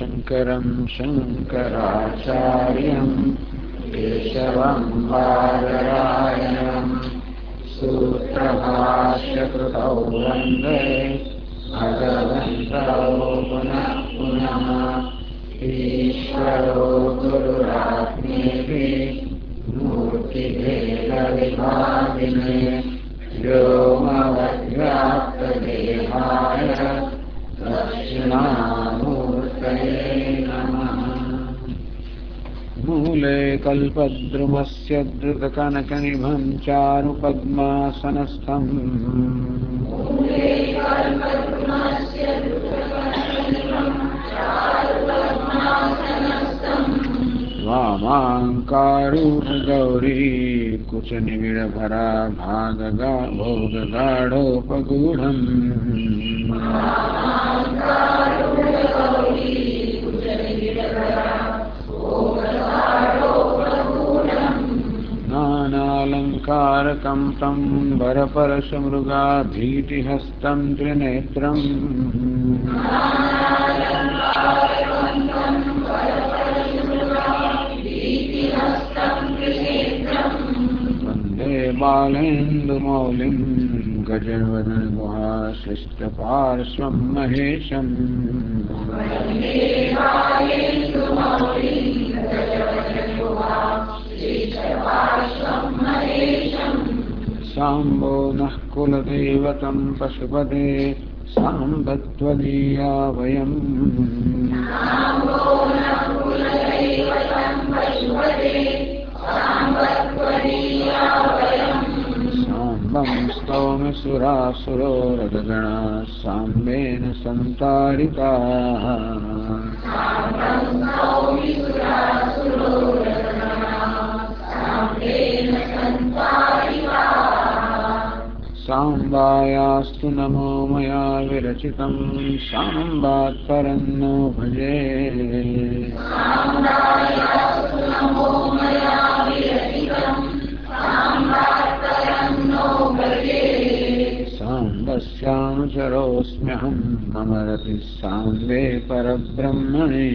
शंकरं शंकराचार्यं केशवं बादरायणं सूत्रभाष्यकृतौ वन्दे भगवन्तौ पुनः पुनः। ईश्वरो गुरुरात्मेति मूर्तिभेदविभागिने व्योमवद्व्याप्तदेहाय दक्षिणामूर्तये नमः। मूले कल्पद्रुमस्य धृतकनकनिभं चारुपद्मासनस्थम् वामाङ्कारूढगौरी कुचनिबिडभरा भोगगाढोपगूढम् नानालङ्कारकं तं वरपरशमृगा भीतिहस्तं त्रिनेत्रम् वन्दे बालेन्दुमौलिं गजवदनगुहाशिष्टपार्श्वं महेशम् साम्बो नः कुलदैवतं पशुपते साम्बत्वदीया वयम् साम्बं स्तौमि सुरासुरो रजगणा साम्बेन संतारिताः साम्बायास्तु नमो मया विरचितं साम्बात् परं नो भजे। साम्बस्यानुचरोऽस्म्यहं मम रतिः साम्बे परब्रह्मणे।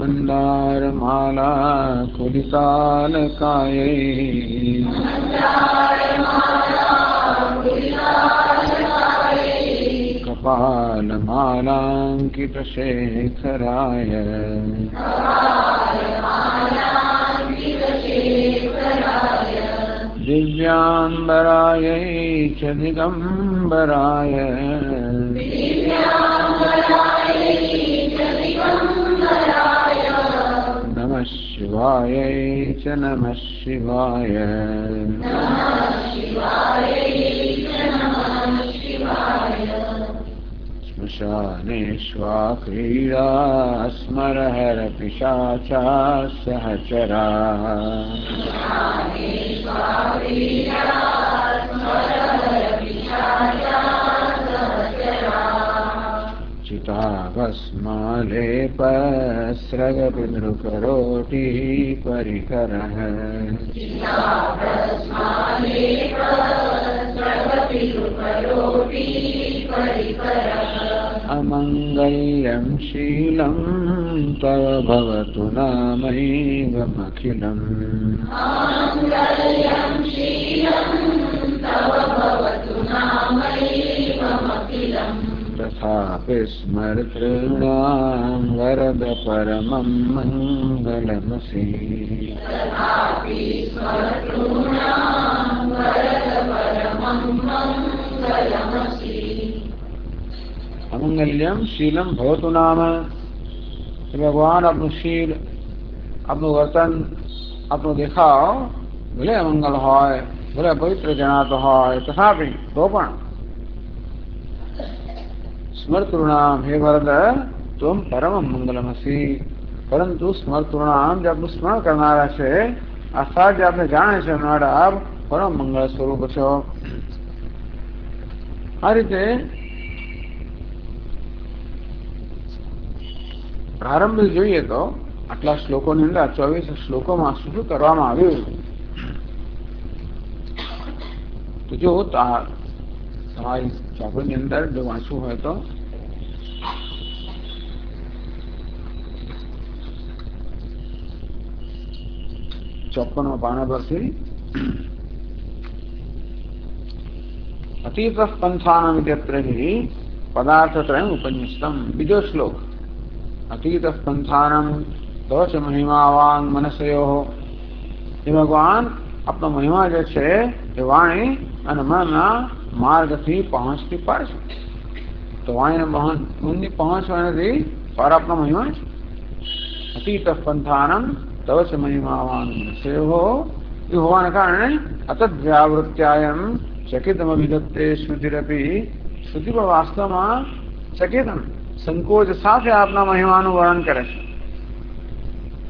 मन्दारमाला कुलितालकायै कपालमालाङ्कितशेखराय दिव्याम्बरायै च दिगम्बराय नमः शिवायै च नमः शिवाय। श्मशानेष्वा क्रीडा स्मरहर पिशाचा सहचरा चिताभस्मालेपस्रगपितृकरोटिः परिकरः अमङ्गल्यं शीलं तव भवतु नामैवमखिलम् तथापि स्मर्तॄणां वरद परमं मङ्गलमसि। अमंगल्यम शीलम भवतु नाम। भगवान अपनो शील अपनो वर्तन अपनो देखाव भले अमंगल होय भले पवित्र जनात होय तथापि तो पण स्मर्तॄणाम हे वरद तुम परम मंगलमसी। परंतु स्मर्तॄणाम જે આપણું સ્મરણ કરનારા છે અર્થાત જે આપણે જાણે છે એમના આપ પરમ મંગળ સ્વરૂપ છો। આ રીતે પ્રારંભ જોઈએ તો આટલા શ્લોકોની અંદર 24 શ્લોકોમાં શું કરવામાં આવ્યું તો જો તમારી ચોપડીની અંદર જો વાંચવું હોય તો ચોપનમાં પાના પરથી અતીત પંથાનમ ઇત્યત્ર હિ પદાર્થત્રયમ ઉપન્યસ્તમ. બીજો શ્લોક, અતીત પંથાનમ તવચ મહિમાવાન મનસયો. એ ભગવાન આપનો મહિમા જે છે એ વાણી અને મનના માર્ગથી પહોંચતી પર છે. તો વાણી મનની પહોંચવાથી પર આપનો મહિમા છે. અતીત પંથાનમ તવચ મહિમાવાન મનસયો એ હોવાને કારણે અતદ્વ્યાવૃત્યાયમ ચકિતમ અભિદત્તે શ્રુતિરપી. શ્રુતિ પણ વાસ્તવમાં ચકિતમ સંકોચ સાથે આપના મહિમાનું વર્ણન કરે છે.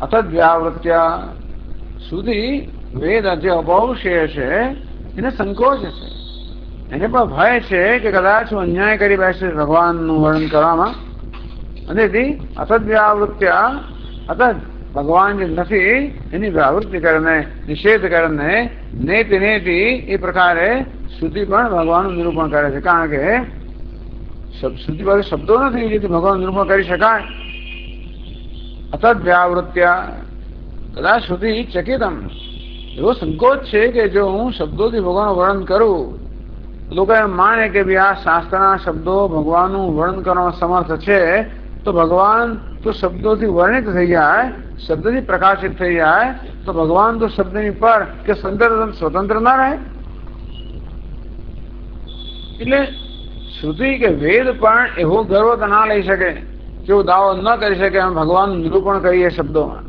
અતદ્વ્યાવૃત્યા શ્રુતિ વેદ જે અપૌષેય છે એને સંકોચ છે, એને પણ ભય છે કે કદાચ હું અન્યાય કરી બેસે ભગવાનનું વર્ણન કરવામાં. અને અતદ્વ્યાવૃત્યા અતદ ભગવાન જે નથી એની વ્યાવૃત્તિ કરીને નિષેધ કરીને નેતિ નેતિ એ પ્રકારે શ્રુતિ પણ ભગવાનનું નિરૂપણ કરે છે. કારણ કે શ્રુતિ પાસે શબ્દો નથી જેથી ભગવાનનું નિરૂપણ કરી શકાય. અતદ્વ્યાવૃત્યા કદાચ શ્રુતિ ચકિતમ એવો સંકોચ છે કે જો હું શબ્દોથી ભગવાનનું વર્ણન કરું લોકો એમ માને કે ભાઈ આ શાસ્ત્રના શબ્દો ભગવાનનું વર્ણન કરવામાં સમર્થ છે, તો ભગવાન તો શબ્દોથી વર્ણિત થઈ જાય, શબ્દથી પ્રકાશિત થઈ જાય, તો ભગવાન તો શબ્દની પર કે સ્વતંત્ર ના રહે. એટલે શ્રુતિ કે વેદ પણ એવો ગર્વ તો ના લઈ શકે, કેવો દાવો ન કરી શકે અમે ભગવાનનું નિરૂપણ કરીએ શબ્દોમાં.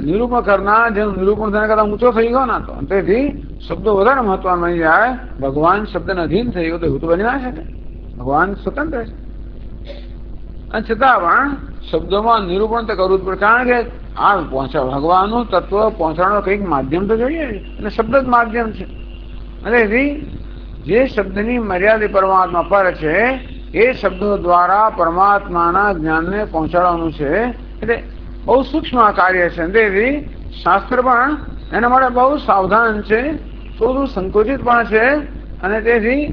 નિરૂપણ કરનાર જેનું નિરૂપણ થઈને કરતા ઊંચો થઈ ગયો ના, તો તેથી શબ્દો વધારે મહત્વના બની જાય. ભગવાન શબ્દને અધીન થઈ ગયો તો એવું તો બની ના શકે. ભગવાન સ્વતંત્ર છે અને છતાં પણ શબ્દોમાં નિરૂપણ તો કરવું જ પડે. કારણ કે આ ભગવાનનું તત્વ પહોંચાડવાનું કંઈક માધ્યમ તો જોઈએ, અને શબ્દ જ માધ્યમ છે. અને એથી જે શબ્દની મર્યાદિત પરમાત્મા પર છે એ શબ્દો દ્વારા પરમાત્માના જ્ઞાનને પહોંચાડવાનું છે. એટલે બહુ સૂક્ષ્મ કાર્ય છે. તેથી શાસ્ત્ર પણ એના માટે બહુ સાવધાન છે, થોડું સંકોચિત પણ છે. અને તેથી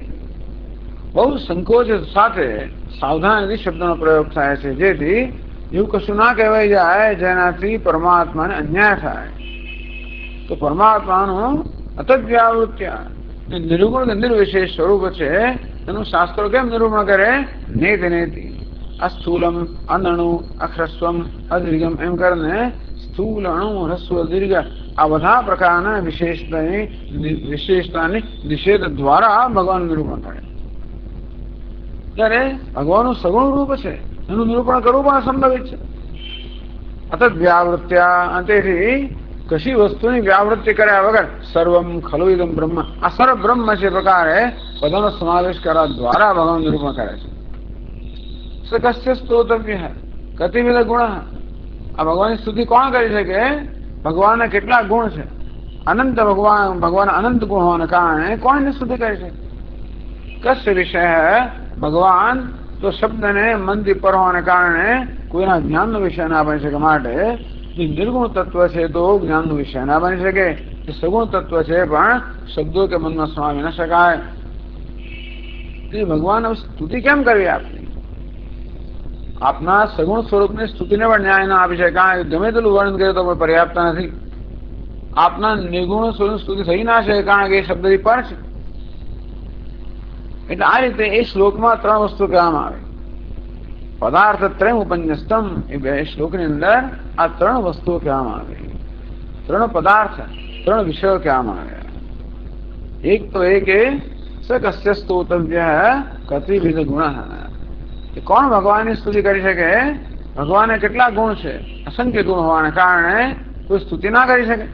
બહુ સંકોચ સાથે સાવધાનથી શબ્દનો પ્રયોગ થાય છે, જેથી એવું કશું ના કહેવાય જાય જેનાથી પરમાત્માને અન્યાય થાય. તો પરમાત્માનું અતદ્વ્યાવૃત્યા નિરૂપણ નિર્વિશેષ સ્વરૂપ છે એનું શાસ્ત્રો કેમ નિરૂપણ કરે? નેતિ નેતિ અસ્થૂલમ અનણુ અખ્રસ્વમ અદીર્ઘમ એમ કરીને સ્થૂલ અણુ હ્રસ્વ દીર્ઘ આ બધા પ્રકારના વિશેષતાની નિષેધ દ્વારા ભગવાન નિરૂપણ કરે. ત્યારે ભગવાનનું સગુણ રૂપ છે એનું નિરૂપણ કરવું પણ અસંભવિત છે. અતદ્વ્યાવૃત્યા તેથી કશી વસ્તુની વ્યાવૃત્તિ કર્યા વગર સર્વમ ખલુ ઇદમ બ્રહ્મ આ સર્વ બ્રહ્મ છે પ્રકારે બધાનો સમાવેશ કરવા દ્વારા ભગવાન નિરૂપણ કરે છે. કસ્ય સ્તોતવ્ય કતિવિધ ગુણ આ ભગવાનની સ્તુતિ કોણ કરી શકે? ભગવાનના કેટલા ગુણ છે? અનંત ભગવાન અનંત ગુણ હોવાને કારણે કોણની સ્તુતિ કરી શકે? કસ્ય વિષય ભગવાન તો શબ્દને મનથી પર હોવાને કારણે કોઈના જ્ઞાનનો વિષય ના બની શકે. માટે નિર્ગુણ તત્વ છે તો જ્ઞાનનો વિષય ના બની શકે. સગુણ તત્વ છે પણ શબ્દો કે મનમાં સમાવી ન શકાય. ભગવાન સ્તુતિ કેમ કરવી? આપના સગુણ સ્વરૂપની સ્તુતિને પણ ન્યાય ના આપી શકે. કારણ કે ગમે તેટલું વર્ણન કરે તો પણ પર્યાપ્ત નથી. આપના નિર્ગુણ સ્વરૂપ સ્તુતિ થઈ ના શકે, કારણ કે એ શબ્દથી પર છે. એટલે આ રીતે એ શ્લોકમાં ત્રણ વસ્તુ કહેવામાં આવે. પદાર્થ ત્રય ઉપન્યસ્તમ એ બે શ્લોકની અંદર આ ત્રણ વસ્તુઓ કહેવામાં આવે. ત્રણ પદાર્થ, ત્રણ વિષયો કહેવામાં આવ્યા. એક તો એ કે સ કસ્ય સ્તોતવ્ય કતિવિધ ગુણ. કોણ ભગવાનની સ્તુતિ કરી શકે? ભગવાનને કેટલા ગુણ છે? અસંખ્ય ગુણ હોવાને કારણે કોઈ સ્તુતિ ના કરી શકે.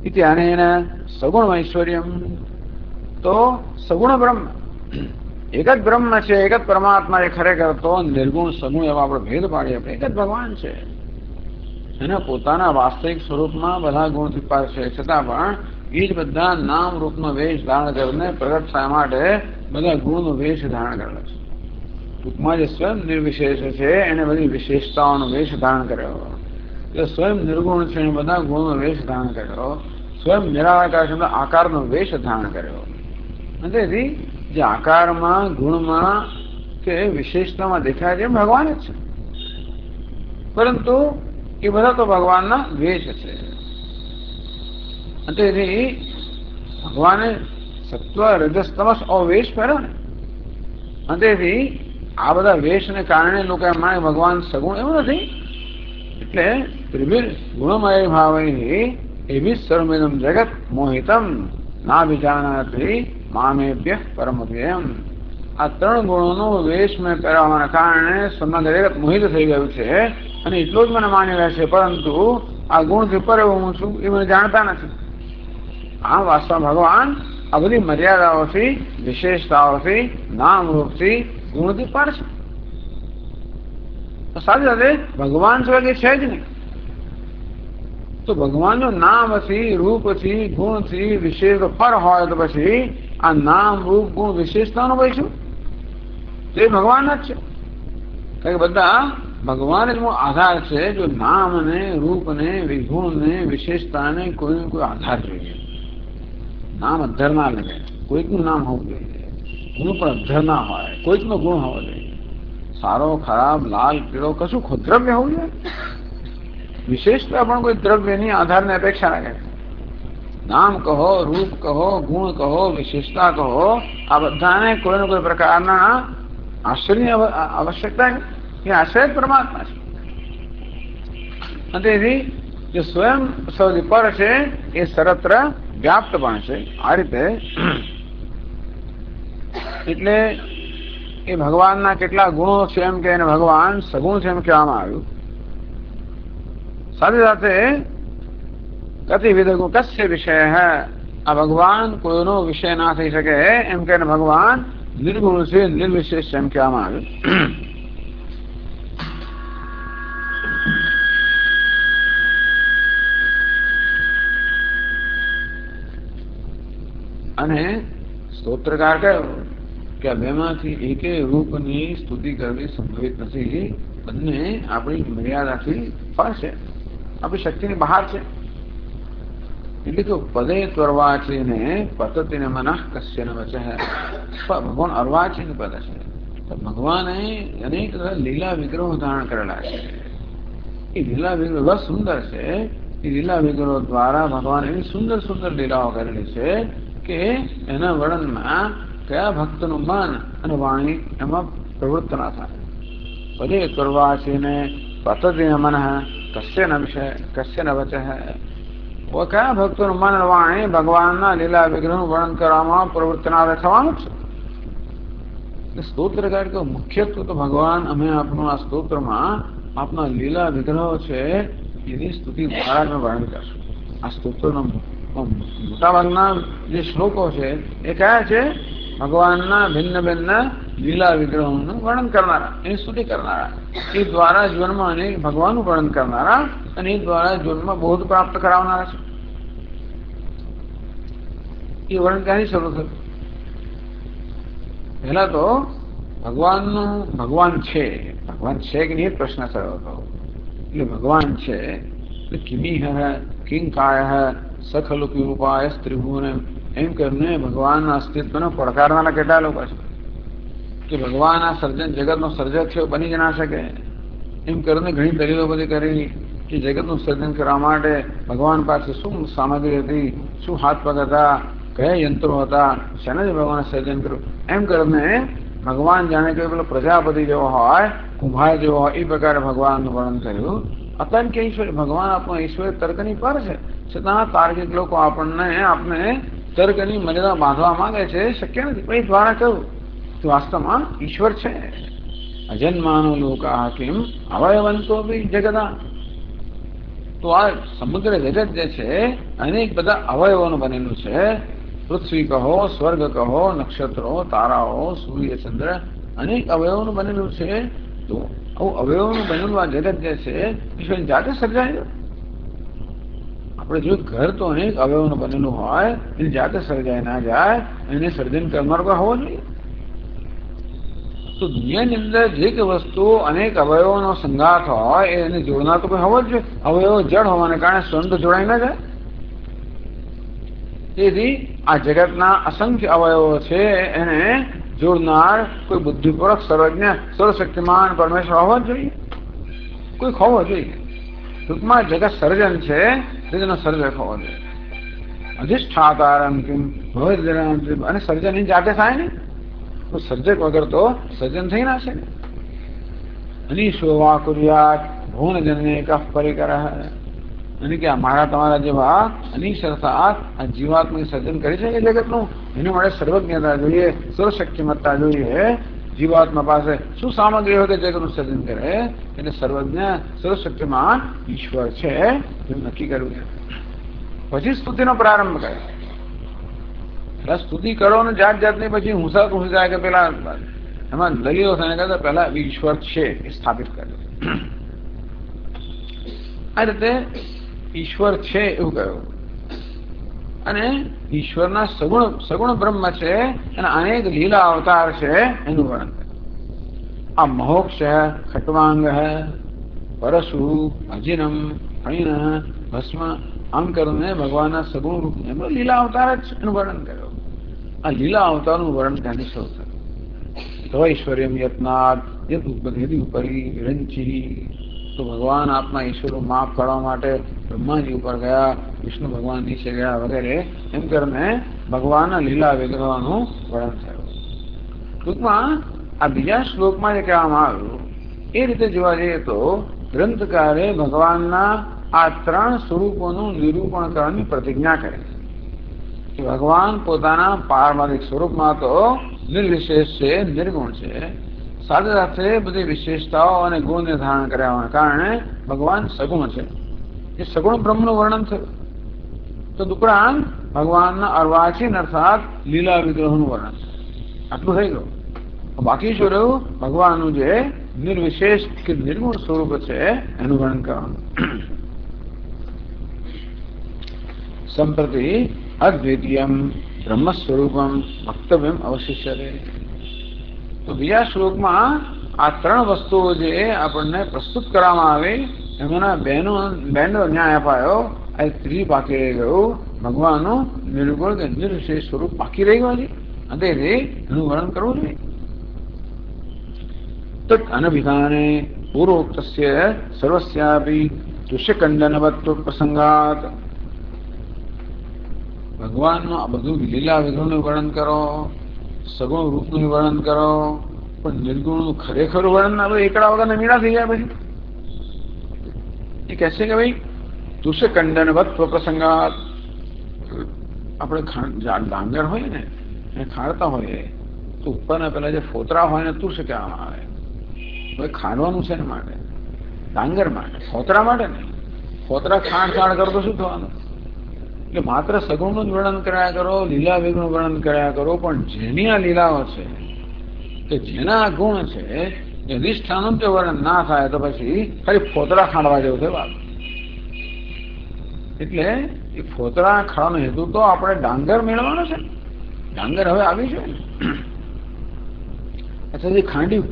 ઇત્યાનેન સગુણ ઐશ્વર્યમ તો સગુણ બ્રહ્મ એક જ બ્રહ્મ છે, એક જ પરમાત્મા એ ખરેખર તો નિર્ગુણ સગુણ એવા આપણે ભેદ પાડીએ. આપણે એક જ ભગવાન છે, એના પોતાના વાસ્તવિક સ્વરૂપમાં બધા ગુણથી પાર છે. છતાં પણ એ જ બધા નામ રૂપનો વેશ ધારણ કરીને પ્રગટ થવા માટે બધા ગુણનો વેશ ધારણ કરેલો છે. ટૂંકમાં જે સ્વયં નિર્વિશેષ છે એને બધી વિશેષતાઓનો વેશ ધારણ કર્યો. જે સ્વયં નિર્ગુણ છે એને બધા ગુણનો વેશ ધારણ કર્યો. સ્વયં નિરાકાર શબ્દ આકારનો વેશ ધારણ કર્યો. અને તેથી જે આકારમાં ગુણમાં કે વિશેષતામાં દેખાય છે ભગવાન જ છે, પરંતુ એ બધા તો ભગવાનના વેશ છે. તેથી ભગવાને સત્વ રજસ તમસ અવેશ પહેર્યો ને. તેથી આ બધા વેશને કારણે લોકો એમ માને ભગવાન સગુણ, એવું નથી. એટલે ત્રિભિર ગુણમય ભાવૈ એવી સર્વમિદમ જગત મોહિતમ ના વિજાનાતિ મામેભ્ય પરમભ્યમ. આ ત્રણ ગુણોનો વેશ મેં પહેરવાના કારણે સમગ્ર જગત મોહિત થઈ ગયું છે અને એટલું જ મને માની રહે છે, પરંતુ આ ગુણથી પર હું છું એ મને જાણતા નથી. આ વાસ્તવ ભગવાન આ બધી મર્યાદાઓથી, વિશેષતાઓથી, નામ રૂપથી, ગુણથી પર છે. સાથે સાથે ભગવાન સિવાય કે છે જ નહીં. તો ભગવાનનું નામથી, રૂપથી, ગુણથી વિશેષ પર હોય તો પછી આ નામ રૂપ ગુણ વિશેષતાનો ભાઈ શું? તે ભગવાન જ છે. કારણ કે બધા ભગવાન જ આધાર છે. જો નામ ને રૂપ ને ગુણ ને વિશેષતાને કોઈ કોઈ આધાર જોઈએ. નામ અધર ના લગે, કોઈકનું નામ હોવું જોઈએ. ગુણ પણ અધર ના હોય, કોઈકનો ગુણ હોવો જોઈએ. સારો ખરાબ લાલ પીળો કશું દ્રવ્ય હોવું જોઈએ. વિશેષતા પણ કોઈ દ્રવ્યની આધારની અપેક્ષા રાખે. નામ કહો, રૂપ કહો, ગુણ કહો, વિશેષતા કહો, આ બધાને કોઈને કોઈ પ્રકારના આશ્રયની આવશ્યકતા એ આશ્રય જ પરમાત્મા છે. અને તેથી જે સ્વયં સૌથી પર છે એ સર્વત્ર વ્યાપ્ત પણ છે. આ રીતે એટલે એ ભગવાનના કેટલા ગુણો છે એમ કે એને ભગવાન સગુણ છે એમ કહેવામાં આવ્યું. સાથે સાથે કતિવિધ ગુણ કસ્ય વિષય હૈ, આ ભગવાન કોઈનો વિષય ના થઈ શકે એમ કે ભગવાન નિર્ગુણ છે, નિર્વિશેષ એમ કહેવામાં આવ્યું. અને સ્તોત્રકાર કહ્યું કે આ બેમાંથી એકે રૂપની સ્તુતિ કરવી સંભવિત નથી. બંને આપણી મર્યાદાથી પર છે, આપણી શક્તિની બહાર છે. એટલે કે પદે ત્વર્વાચી ને પતતી ને મનઃ કશ્ય ન વચે. ભગવાન અર્વાચી ને પદ છે. ભગવાને અનેક લીલા વિગ્રહો ધારણ કરેલા છે. એ લીલા વિગ્રહો બહુ સુંદર છે. એ લીલા વિગ્રહો દ્વારા ભગવાન એવી સુંદર સુંદર લીલાઓ કરેલી છે કે એના વર્ણનમાં કયા ભક્તનું મન અને વાણી એમાં પ્રવૃત્ત ના થાય. પદે ત્વર્વાચી ને પતતી મન કશ્ય ન વચે. કયા ભક્તોનું મન અને વાણી ભગવાનના લીલા વિગ્રહનું વર્ણન કરવામાં પ્રવૃત્ત ના થવાનું છે. સ્તોત્રકાર કે મુખ્યત્વે તો ભગવાન અમે આપણું આ સ્તોત્રમાં આપના લીલા વિગ્રહો છે એની સ્તુતિ દ્વારા અમે વર્ણન કરશું. આ સ્તોત્રનો મોટાભાગના જે શ્લોકો છે એ કયા છે? ભગવાનના ભિન્ન ભિન્ન લીલા વિગ્રહોનું વર્ણન કરનારા, એની સ્તુતિ કરનારા, એ દ્વારા જીવનમાં અનેક ભગવાનનું વર્ણન કરનારા અને એ દ્વારા જીવનમાં બોધ પ્રાપ્ત કરાવનારા છે. એ વર્ણન ક્યાંથી શરૂ થયું? પહેલા તો ભગવાન છે કે નહીં પ્રશ્ન થયો હતો. એટલે ભગવાન છે એટલે કિમિહ કિંકાય સખલુ કિરૂપાય ત્રિભુવન એમ કરીને ભગવાનના અસ્તિત્વને પડકારવાના કેટલા લોકો છે કે ભગવાન આ સર્જન જગતનો સર્જક છે બની જ ના શકે. એમ કરીને ઘણી દલીલો બધી કરી કે જગતનું સર્જન કરવા માટે ભગવાન પાસે શું સામગ્રી હતી, શું હાથ પગ હતા, કયા યંત્રો હતા, શેને જ ભગવાને સર્જન કર્યું. એમ કરીને ભગવાન જાણે કે પેલો પ્રજાપતિ જેવો હોય, કુંભાર જેવો હોય, એ પ્રકારે ભગવાનનું વર્ણન કર્યું. અત્યારે કે ઈશ્વર ભગવાન આપણો ઈશ્વર તર્કની પર છે, છતાં તાર્કિક લોકો આપણે તર્કની મર્યાદા બાંધવા માંગે છે. શક્ય નથી. પણ એ દ્વારા કહ્યું કે વાસ્તવમાં ઈશ્વર છે. અજન્માનો લોકા કિમ અવયવંતો બી જગદા. તો આ સમગ્ર જગત જે છે અનેક બધા અવયવોનું બનેલું છે. પૃથ્વી કહો, સ્વર્ગ કહો, નક્ષત્રો, તારાઓ, સૂર્ય, ચંદ્ર, અનેક અવયવોનું બનેલું છે. તો આવું અવયવોનું બનેલું આ જગત જે છે ઈશ્વરની જાતે સર્જાય. આપણે જો ઘર તો અનેક અવયવોનું બનેલું હોય, એની જાતે સર્જાય ના જાય, એને સર્જન કરનાર કોઈ હોવો જોઈએ. તો દુનિયાની અંદર જે કે વસ્તુ અનેક અવયવોનો સંઘાત હોય એને જોડનાર તો કોઈ હોવો જ જોઈએ. અવયવો જડ હોવાને કારણે સ્વયં તો જોડાઈ ના જાય. તેથી આ જગતના અસંખ્ય અવયવો છે એને જોડનાર કોઈ બુદ્ધિપૂર્વક સર્વજ્ઞ સર્વશક્તિમાન પરમેશ્વર હોવો જ જોઈએ, કોઈ હોવો જોઈએ. ટૂંકમાં જગત સર્જન છે તેનો સર્જક હોવો જોઈએ. અધિષ્ઠાતારમ કિમ ભવદ્, અને સર્જન એની જાતે થાય ને, તો સર્જક વગર તો સર્જન થઈ ના છે. અનીશો વા કુર્યાત ભુવન જનને કફ પરિકર, અને કે મારા તમારા જેવા અનીશ અર્થાત આ જીવાત્મા સર્જન કરી શકે જગતનું, એના માટે સર્વજ્ઞતા જોઈએ, સર્વશક્તિમત્તા જોઈએ. જીવાત્મા પાસે શું સામગ્રી હોય તે જગતનું સર્જન કરે, એટલે સર્વજ્ઞ સર્વશક્તિમાન ઈશ્વર છે એવું નક્કી કરવું છે. પછી સ્તુતિનો પ્રારંભ કરે. પેલા સ્તુતિ કરો ને જાત જાતની, પછી હુંસા જાય કે પેલા એમાં દલીલો થઈને કરતા પહેલા ઈશ્વર છે એ સ્થાપિત કરે. આ રીતે ઈશ્વર છે એવું કહ્યું. અને ઈશ્વરના સગુણ બ્રહ્મ છે અને અનેક લીલા અવતાર છે એનું વર્ણન કરે. આ મહોક્ષ ખટ્વાંગ પરશુ અજીનમ ફૈન ભસ્મ, આમ કરીને ભગવાનના સગુણ રૂપ એમનો લીલા અવતાર જ એનું વર્ણન કર્યું. આ લીલા અવતારનું વર્ણન ત્યાંની સૌ થયું. તવૈશ્વર્યમ યત્નાદ યદુપરી વિરંચી, તો ભગવાન આપના ઈશ્વરો માફ કરવા માટે બ્રહ્માજી ઉપર ગયા, વિષ્ણુ ભગવાન નીચે ગયા વગેરે, એમ કરીને ભગવાનના લીલા વિગ્રહોનું વર્ણન થયું. ટૂંકમાં આ બીજા શ્લોકમાં જે કહેવામાં આવ્યું એ રીતે જોવા જઈએ તો ગ્રંથકારે ભગવાનના આ ત્રણ સ્વરૂપોનું નિરૂપણ કરવાની પ્રતિજ્ઞા કરી કે ભગવાન પોતાના પારમાર્થિક સ્વરૂપમાં તો નિર્વિશેષ છે, નિર્ગુણ છે, સાથે સાથે બધી વિશેષતાઓ અને ગુણને ધારણ કર્યાના કારણે ભગવાન સગુણ છે. એ સગુણ બ્રહ્મનું વર્ણન થયું. તો ઉપરાંત ભગવાનના અર્વાચીન અર્થાત લીલા વિગ્રહોનું વર્ણન, આટલું થઈ ગયું. બાકી શું રહ્યું? ભગવાનનું જે નિર્વિશેષ કે નિર્ગુણ સ્વરૂપ છે એનું વર્ણન કરવાનું. સંપ્રતિ અદ્વિતીયમ બ્રહ્મ સ્વરૂપમ વક્તવ્યમ અવશિષ્યતે. તો બીજા શ્લોકમાં આ ત્રણ વસ્તુઓ જે આપણને પ્રસ્તુત કરવામાં આવી એમાંના બેનો ન્યાય અપાયો. આ ત્રીજી બાકી રહી ગયું, ભગવાનનું નિર્ગુણ કે નિર્વિશેષ સ્વરૂપ બાકી રહી ગયું છે, તેથી એનું વર્ણન કરવું જોઈએ. તદ અનભિધાને પૂર્વોક્તસ્ય સર્વસ્યાપી દુષ્યકંડનવત્વ પ્રસંગાત, ભગવાનનું આ બધું લીલા વિગ્રહનું વર્ણન કરો, સગુણ રૂપનું વર્ણન કરો, પણ નિર્ગુણનું ખરેખર વર્ણન આપણે એકડા વગર મીડા થઈ જાય. પછી એ કહેશે કે ભાઈ દુષ્યકંડનવત્વ પ્રસંગાત, આપણે ડાંગર હોય ને એને ખાડતા હોઈએ તો ઉપરના પેલા જે ફોતરા હોય ને તુષ્ય કહેવામાં આવે. હવે ખાંડવાનું છે ને માટે, ડાંગર માટે, ફોતરા માટે નહીં. ફોતરા ખાંડ કરો તો શું થવાનું? એટલે માત્ર સગુણનું જ વર્ણન કર્યા કરો, લીલા વિગુણનું વર્ણન કર્યા કરો, પણ જેની આ લીલાઓ છે કે જેના ગુણ છે એ અધિષ્ઠાનનું જો વર્ણન ના થાય તો પછી ખાલી ફોતરા ખાંડવા જેવું છે વાત. એટલે એ ફોતરા ખાવાનો હેતુ તો આપણે ડાંગર મેળવવાનો છે. ડાંગર હવે આવી છે. અચ્છા, જે ખાંડ્યું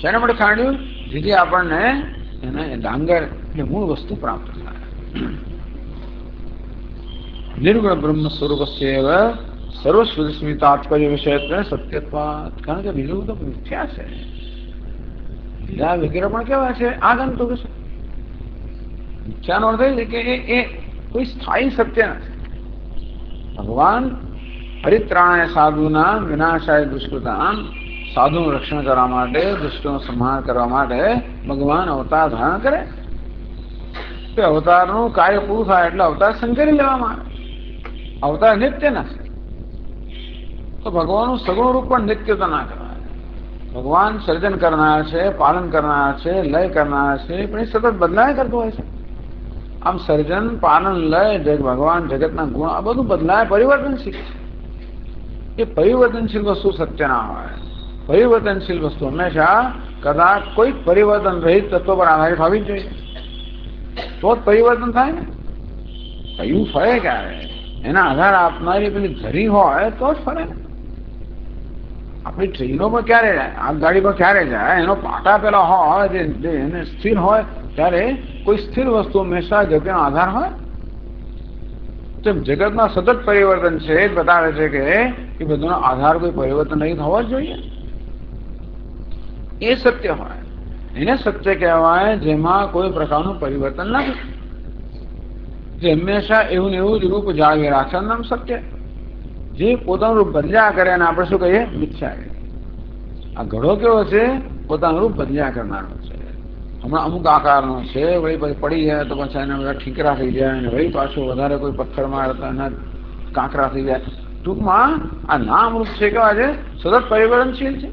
શેના માટે ખાંડ્યું? જેથી આપણને એને ડાંગર એટલે મૂળ વસ્તુ પ્રાપ્ત થાય. નિર્ગુણ બ્રહ્મ સ્વરૂપ સર્વસ્વસ્મી તાત્પર્ય વિષય સત્યત્વાત, કારણ કે બીજું તો મિથ્યા છે. લીલા વગેરે પણ કેવા છે? આગંતુક છે. મિથ્યાનો અર્થ એ છે કે એ કોઈ સ્થાયી સત્ય નથી. ભગવાન પરિત્રાણાય સાધુના વિનાશાય દુષ્કૃતામ, સાધુનું રક્ષણ કરવા માટે, દુષ્ટોનો સંહાર કરવા માટે ભગવાન અવતાર ધારણ કરે. તે અવતારનું કાર્ય પૂરું થાય એટલે અવતાર સંકરી લેવામાં આવે. અવતાર નિત્ય નથી. તો ભગવાનનું સગુણ રૂપ પણ નિત્યતા ના કહેવાય. ભગવાન સર્જન કરનાર છે, પાલન કરનાર છે, લય કરનાર છે, પણ એ સતત બદલાય કરતો હોય છે. આમ સર્જન, પાલન, લય, ભગવાન, જગતના ગુણ આ બધું બદલાય, પરિવર્તનશીલ. એ પરિવર્તનશીલ વસ્તુ સત્ય ના હોય. પરિવર્તનશીલ વસ્તુ હંમેશા કદાચ કોઈ પરિવર્તન રહિત તત્વ પર આધારિત હોવી જ જોઈએ, તો જ પરિવર્તન થાય ને. કયું ફરે ક્યારે એના આધાર આપનારી પેલી ધરી હોય તો જ ફરે ને. આપણી ટ્રેનો પર ક્યારે જાય, આગગાડી પર ક્યારે જાય, એનો પાટા પેલા હોય જે એને સ્થિર હોય ત્યારે કોઈ સ્થિર વસ્તુ હંમેશા જગ્યાનો આધાર હોય. તો તેમ જગતમાં સતત પરિવર્તન છે એ બતાવે છે કે એ બધાનો આધાર કોઈ પરિવર્તન નહીં થવો જ જોઈએ. એ સત્ય હોય એને સત્ય કહેવાય જેમાં કોઈ પ્રકારનું પરિવર્તન નથી, જે હંમેશા એવું ને એવું જ રૂપ જાળવી રાખે નામ સત્ય. જે પોતાનું રૂપ બદલ્યા કરે અને આપણે શું કહીએ મિથ્યા કહીએ. આ ઘડો કેવો છે? પોતાનું રૂપ બદલ્યા કરનારો છે. હમણાં અમુક આકારનો છે, વળી પછી પડી જાય તો પછી એના બધા ઠીકરા થઈ જાય અને વળી પાછું વધારે કોઈ પથ્થર મારતા એના કાંકરા થઈ જાય. ટૂંકમાં આ નામ રૂપ છે કેવા છે? સતત પરિવર્તનશીલ છે.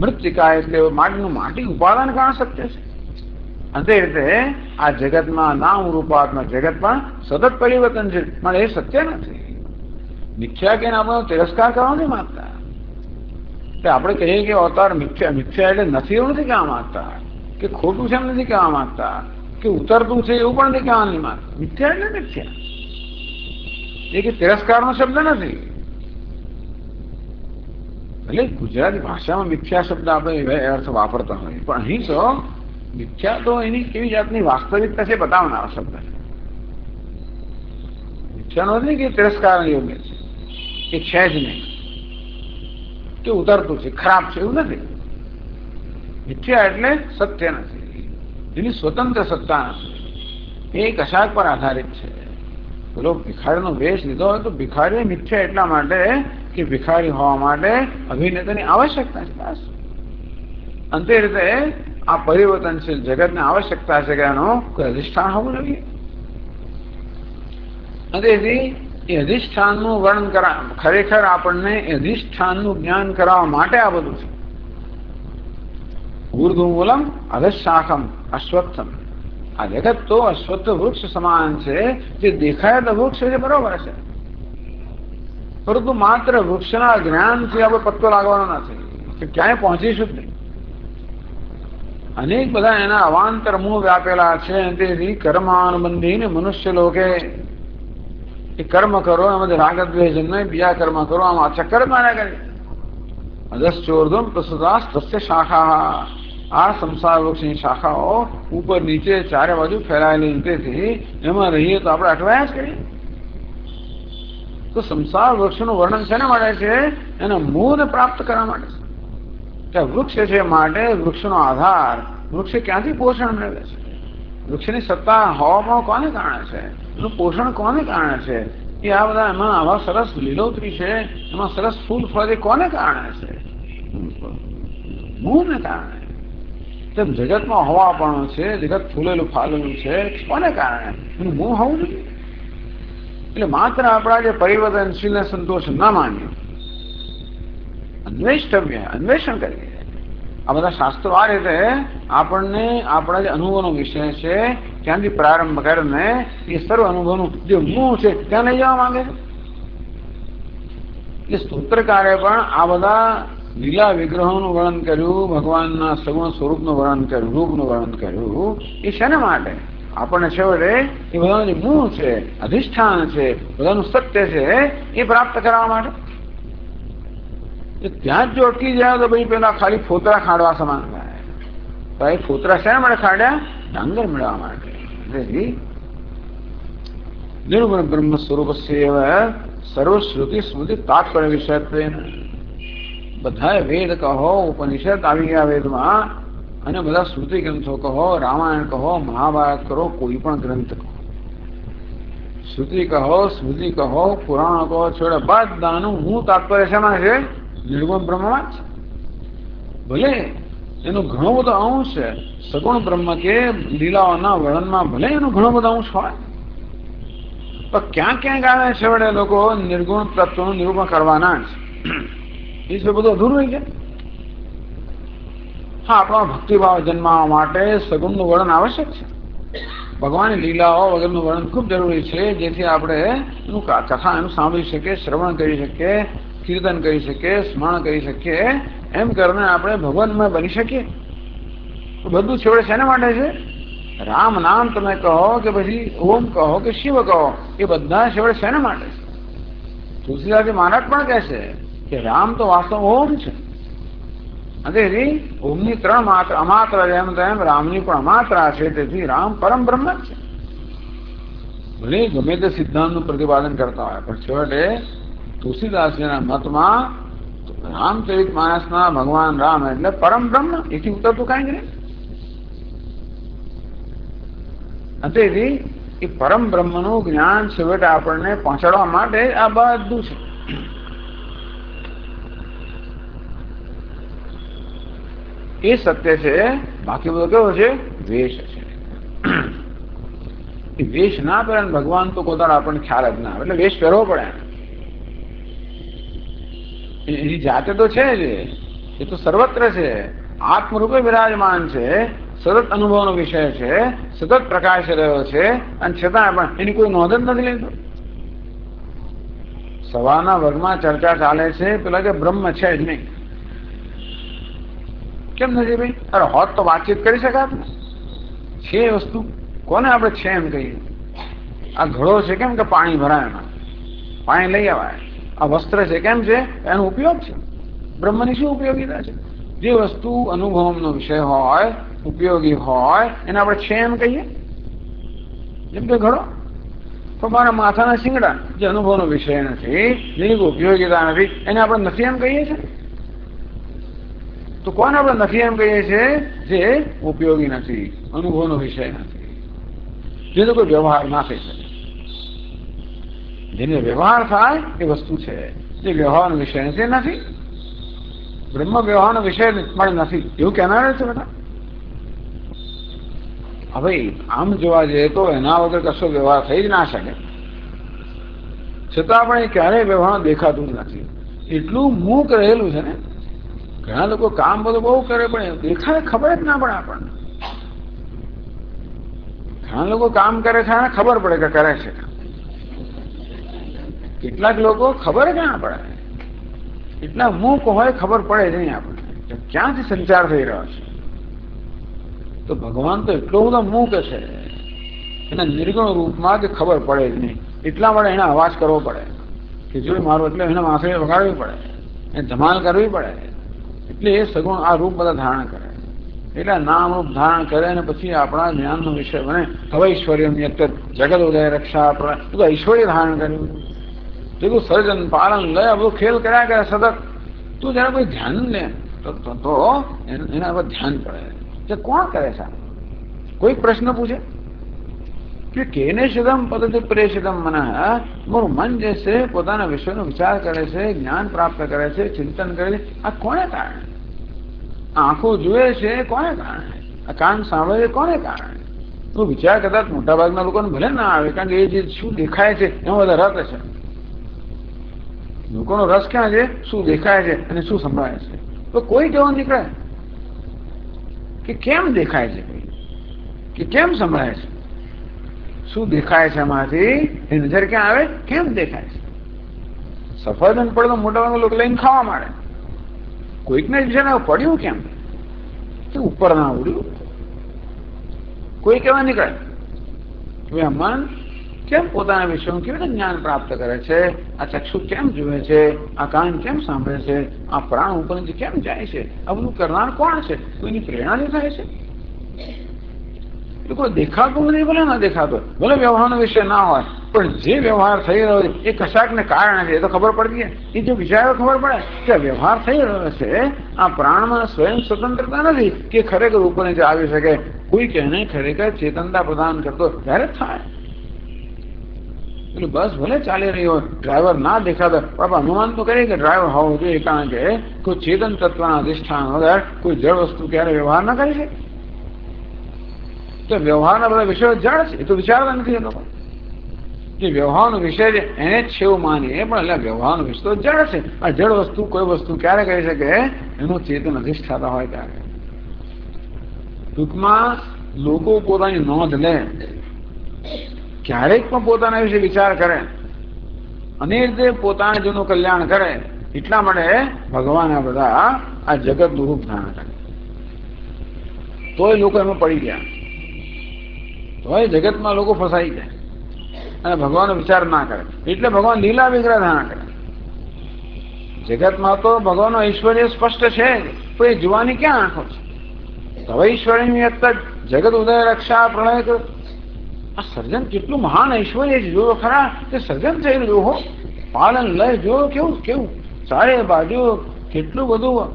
મૃત્તિકા એટલે માટીનું માટી ઉપાદાન કારણ સત્ય છે. અને તે રીતે આ જગતમાં નામ રૂપાત્મક જગત પણ સતત પરિવર્તન છે, પણ એ સત્ય નથી. મિથ્યા કે આપણો તિરસ્કાર કરવા નહીં માંગતા. આપણે કહીએ કે અવતાર મિથ્યા, મિથ્યા એટલે નથી એવું નથી કહેવા માંગતા, કે ખોટું છે એમ નથી કહેવા માંગતા, કે ઉતરતું છે એવું પણ નથી કહેવા નહીં માંગતા. મિથ્યા એટલે મિથ્યા, એ કે તિરસ્કારનો શબ્દ નથી. એટલે ગુજરાતી ભાષામાં મિથ્યા શબ્દ આપણે અર્થ વાપરતા હોય, પણ અહીં તો મિથ્યા તો એની કેવી જાતની વાસ્તવિકતા છે બતાવનારો શબ્દ છે. મિથ્યાનો નથી કે તિરસ્કાર યોગ્ય છે, કે છે જ નહીં, કે ઉતરતું છે ખરાબ છે એવું નથી. મિથ્યા એટલે સત્ય નથી, એની સ્વતંત્ર સત્તા નથી, એ કશાક પર આધારિત છે. પેલો ભિખારીનો વેશ લીધો હોય તો ભિખારી મિથ્યા એટલા માટે કે ભિખારી હોવા માટે અભિનેતાની આવશ્યકતા છે બસ. અંતે રીતે આ પરિવર્તનશીલ જગતને આવશ્યકતા છે કે એનું કોઈ અધિષ્ઠાન હોવું જોઈએ. તેથી એ અધિષ્ઠાનનું વર્ણન કરા, ખરેખર આપણને અધિષ્ઠાનનું જ્ઞાન કરાવવા માટે આ બધું છે. ઊર્ધ્વમૂલમ અધશાખમ અશ્વત્થમ. આ જગત તો અશ્વત્થ વૃક્ષ સમાન છે, જે દેખાય તો વૃક્ષ છે બરોબર છે, પરંતુ માત્ર વૃક્ષના જ્ઞાનથી આપણે પત્તો લાગવાનો નથી, કે ક્યાંય પહોંચીશું જ નહીં. અનેક બધા એના અવાંતર મુહ વ્યાપેલા છે. તેથી કર્માનુબંધીને મનુષ્ય લોકે એ કર્મ કરો, એમાં રાગદ્વેષ જન્મે, બીજા કર્મ કરો, આમાં ચક્કર માર્યા કરે. અધશ્ચોર્ધમ પ્રસુતા તસ્ય શાખા. આ સંસાર વૃક્ષની શાખાઓ ઉપર નીચે ચારે બાજુ ફેલાયેલી, તેથી એમાં રહીએ તો આપણે અટવાયા જ કરીએ. તો સંસાર વૃક્ષનું વર્ણન શેના માટે છે? એના મૂળને પ્રાપ્ત કરવા માટે છે. ત્યાં વૃક્ષ છે માટે વૃક્ષનો આધાર, વૃક્ષે ક્યાંથી પોષણ મેળવે છે? વૃક્ષની સત્તા હોવામાં કોને કારણે છે? એનું પોષણ કોને કારણે છે? એ આ બધા એમાં આવા સરસ લીલોતરી છે, એમાં સરસ ફૂલ ફળે કોને કારણે છે? મૂળને કારણે. તેમ જગતમાં હવા પણ છે, જગત ફૂલેલું ફાલેલું છે, કોને કારણે? એનું મૂળ હોવું જોઈએ. એટલે માત્ર આપણા જે પરિવર્તનશીલને સંતોષ ના માનીએ, અન્વેષણ કરીએ. આ બધા શાસ્ત્રો આ રીતે આપણને આપણા જે અનુભવનો વિષય છે ત્યાંથી પ્રારંભ કરીને એ સર્વ અનુભવનું જે મૂળ છે ત્યાં લઈ જવા માંગે છે. એ સ્તોત્રકારે પણ આ બધા લીલા વિગ્રહોનું વર્ણન કર્યું, ભગવાનના સગુણ સ્વરૂપનું વર્ણન કર્યું, રૂપનું વર્ણન કર્યું. એ શેના માટે? આપણને છેવટે એ બધાનું જે મૂળ છે, અધિષ્ઠાન છે, બધાનું સત્ય છે એ પ્રાપ્ત કરવા માટે. ત્યાં જ જો અટકી જાય તો ભાઈ પેલા ખાલી ફોતરા ખાડવા સમાન થાય. ભાઈ ફોતરા શેના માટે ખાડ્યા? ડાંગર મેળવવા માટે. નિર્ગુણ બ્રહ્મ સ્વરૂપ સર્વશ્રુતિ સ્મૃતિ તાત્પર્ય વિષયત્વ. બધા વેદ કહો, ઉપનિષદ આવી ગયા વેદમાં, અને બધા સ્મૃતિ ગ્રંથો કહો, રામાયણ કહો, મહાભારત કહો, કોઈ પણ ગ્રંથ કહો, શ્રુતિ કહો, સ્મૃતિ કહો, પુરાણ કહો, છોડે બધાનું હું તાત્પર્ય શેમાં છે? નિર્ગુણ બ્રહ્મમાં છે. ભલે એનું ઘણો બધો અંશ છે, સગુણ બ્રહ્મ કે લીલાઓના વર્ણનમાં ભલે એનું ઘણો બધો અંશ હોય, પણ ક્યાંક ક્યાંક આવે છે વડે લોકો નિર્ગુણ તત્વનું નિરૂપણ કરવાના જ. એ બધું અધૂરું રહી જાય. હા, આપણા ભક્તિભાવ જન્માવા માટે સગુણનું વર્ણન આવશ્યક છે. ભગવાનની લીલાઓ વગરનું વર્ણન ખૂબ જરૂરી છે, જેથી આપણે એનું કથા એનું સાંભળી શકીએ, શ્રવણ કરી શકીએ, કીર્તન કરી શકીએ, સ્મરણ કરી શકીએ. એમ કરીને આપણે ભગવાનમાં બની શકીએ. બધું છેવડે શેના માટે છે? રામ નામ તમે કહો કે પછી ઓમ કહો કે શિવ કહો, એ બધા છેવડે શેના માટે છે? તુલસીદાસજી મહારાજ પણ કહે છે કે રામ તો વાસ્તવ ઓમ છે. તેથી ઓમની ત્રણ માત્ર, અમાત્ર જેમ તેમ રામની પણ અમાત્રા છે. તેથી રામ પરમ બ્રહ્મ જ છે. ભલે ગમે તે સિદ્ધાંતનું પ્રતિપાદન કરતા હોય, પણ છેવટે તુલસીદાસજીના મતમાં રામચરિત માનસના ભગવાન રામ એટલે પરમ બ્રહ્મ, એથી ઉતરતું કાંઈ જ નહીં. તેથી એ પરમ બ્રહ્મનું જ્ઞાન છેવટે આપણને પહોંચાડવા માટે આ બધું છે. એ સત્ય છે. બાકી બધો કેવો છે? વેશ છે. એ વેશ ના પહેરે ભગવાન તો પોતાનો આપણને ખ્યાલ જ ના આવે, એટલે વેશ પહેરવો પડે. એની જાતે તો છે જ, એ તો સર્વત્ર છે, આત્મરૂપે વિરાજમાન છે, સતત અનુભવનો વિષય છે, સતત પ્રકાશ રહ્યો છે, અને છતાં પણ એની કોઈ નોંધ જ નથી લેતો. સવારના વર્ગમાં ચર્ચા ચાલે છે પેલા કે બ્રહ્મ છે જ નહીં. કેમ નથી ભાઈ? અરે હોત તો વાતચીત કરી શકાત ને. છે વસ્તુ કોને આપણે છે એમ કહીએ? આ ઘડો છે કેમ કે પાણી ભરાય, એમાં પાણી લઈ આવાય. આ વસ્ત્ર છે કેમ છે? એનો ઉપયોગ છે. બ્રહ્મની શું ઉપયોગીતા છે? જે વસ્તુ અનુભવનો વિષય હોય, ઉપયોગી હોય, એને આપણે છે એમ કહીએ. જેમ કે ઘડો. પણ મારા માથાના શિંગડા જે અનુભવનો વિષય નથી, જેની કોઈ ઉપયોગીતા નથી, એને આપણે નથી એમ કહીએ છીએ. તો કોને આપણે નથી એમ કહીએ છીએ? જે ઉપયોગી નથી, અનુભવનો વિષય નથી, જેનો કોઈ વ્યવહાર ના થઈ શકે. જેને વ્યવહાર થાય એ વસ્તુ છે, જે વ્યવહારનો વિષય નથી. બ્રહ્મ વ્યવહારનો વિષય પણ નથી એવું કહેનાર છે બધા. હવે આમ જોવા જઈએ તો એના વગર કશો વ્યવહાર થઈ જ ના શકે. છતાં પણ એ ક્યારેય વ્યવહાર દેખાતું જ નથી. એટલું મૂક રહેલું છે ને. ઘણા લોકો કામ બધું બહુ કરે પણ દેખાય ખબર જ ના પડે આપણને. ઘણા લોકો કામ કરે છે અને ખબર પડે કે કરે છે. કેટલાક લોકો ખબર જ ના પડે, એટલા મૂક હોય ખબર પડે જ નહીં આપણને ક્યાંથી સંચાર થઈ રહ્યો છે. તો ભગવાન તો એટલો બધો મૂક છે એના નિર્ગુણ રૂપમાં કે ખબર પડે જ નહીં. એટલા માટે એને અવાજ કરવો પડે કે જો મારું, એટલે એને માથે વગાડવી પડે, એને ધમાલ કરવી પડે. એટલે એ સગુણ આ રૂપ બધા ધારણ કરે, એટલે નામ રૂપ ધારણ કરે અને પછી આપણા જ્ઞાનનો વિષય બને. હવે ઐશ્વર્ય જગત ઉદય રક્ષા બધું ઐશ્વર્ય ધારણ કર્યું. જેટલું સર્જન પાલન લય બધું ખેલ કર્યા કરે સતત. તું જરા કોઈ ધ્યાન લે તો એના પર ધ્યાન પડે કે કોણ કરે છે. કોઈ પ્રશ્ન પૂછે કે કેને શિદમ પદ્ધતિ પ્રેષિતમ મને, મારું મન જે છે પોતાના વિષયનો વિચાર કરે છે, જ્ઞાન પ્રાપ્ત કરે છે, ચિંતન કરે છે, આ કોને કારણે? આંખો જુએ છે કોને કારણે? આ કાન સાંભળે છે કોને કારણે? તો વિચાર કદાચ મોટાભાગના લોકોને ભલે ના આવે, કારણ કે એ જે શું દેખાય છે એમાં બધા રસ છે. લોકોનો રસ ક્યાં છે? શું દેખાય છે અને શું સંભળાય છે. તો કોઈ કેવો નીકળે કે કેમ દેખાય છે, કે કેમ સંભળાય છે, શું દેખાય છે એમાંથી એ નજર ક્યાં આવે? કેમ દેખાય છે? સફરજન પડે તો મોટાભાગના લોકો લઈને ખાવા માંડે. કોઈકને છે ને પડ્યું કેમ ઉપર ના ઉડ્યું? કોઈ કેવા નીકળે હવે મન કેમ પોતાના વિષયનું કેવી રીતે જ્ઞાન પ્રાપ્ત કરે છે? આ ચક્ષુ કેમ જુએ છે? આ કાન કેમ સાંભળે છે? આ પ્રાણ ઉપર કેમ જાય છે? આ બધું કરનાર કોણ છે? કોઈની પ્રેરણાથી થાય છે? કોઈ દેખાતું નથી, ભલે ના દેખાતો, ભલે વ્યવહારનો વિષય ના હોય, પણ જે વ્યવહાર થઈ રહ્યો છે એ કશાકને કારણે છે. એ તો ખબર પડતી. એ જો વિચારો ખબર પડે કે વ્યવહાર થઈ રહ્યો છે, આ પ્રાણમાં સ્વયં સ્વતંત્રતા નથી કે ખરેખર ઉપર નીચે આવી શકે. કોઈ કહેને ખરેખર ચેતનતા પ્રદાન કરતો ત્યારે જ થાય. એટલે બસ ભલે ચાલી રહી હોય, ડ્રાઈવર ના દેખાતો, આપણે અનુમાન તો કરીએ કે ડ્રાઈવર હોવો જોઈએ, કારણ કે કોઈ ચેતન તત્વના અધિષ્ઠાન વગર કોઈ જળ વસ્તુ ક્યારે વ્યવહાર ના કરી શકે. તો વ્યવહારના બધા વિષયો જળ છે, એ તો વિચારતા નથી. એ લોકો જે વ્યવહારનો વિષય છે એને જ છે એવું માનીએ, પણ એટલે વ્યવહારનો વિષય તો જળ છે. આ જળ વસ્તુ કોઈ વસ્તુ ક્યારે કરી શકે? એનું ચેતન અધિષ્ઠાતા હોય ત્યારે. ટૂંકમાં લોકો પોતાની નોંધ લે, ક્યારેક પણ પોતાના વિશે વિચાર કરે અને રીતે પોતાના જેનું કલ્યાણ કરે. એટલા માટે ભગવાન આ બધા આ જગતનું રૂપ ધારણ કરે. તોય લોકો એમાં પડી ગયા, તોય જગતમાં લોકો ફસાઈ જાય અને ભગવાનનો વિચાર ના કરે. એટલે ભગવાન લીલા વિગ્રહ ધારણ કરે. જગતમાં તો ભગવાનનો ઐશ્વર્ય સ્પષ્ટ છે, પણ એ જોવાની ક્યાં આંખો છે? હવે ઈશ્વરની જગત ઉદય રક્ષા પ્રલય આ સર્જન કેટલું મહાન ઐશ્વર્ય છે. જોયો ખરા કે સર્જન થઈ રહ્યું હો, પાલન લય જો કેવું કેવું ચારે બાજુ કેટલું બધું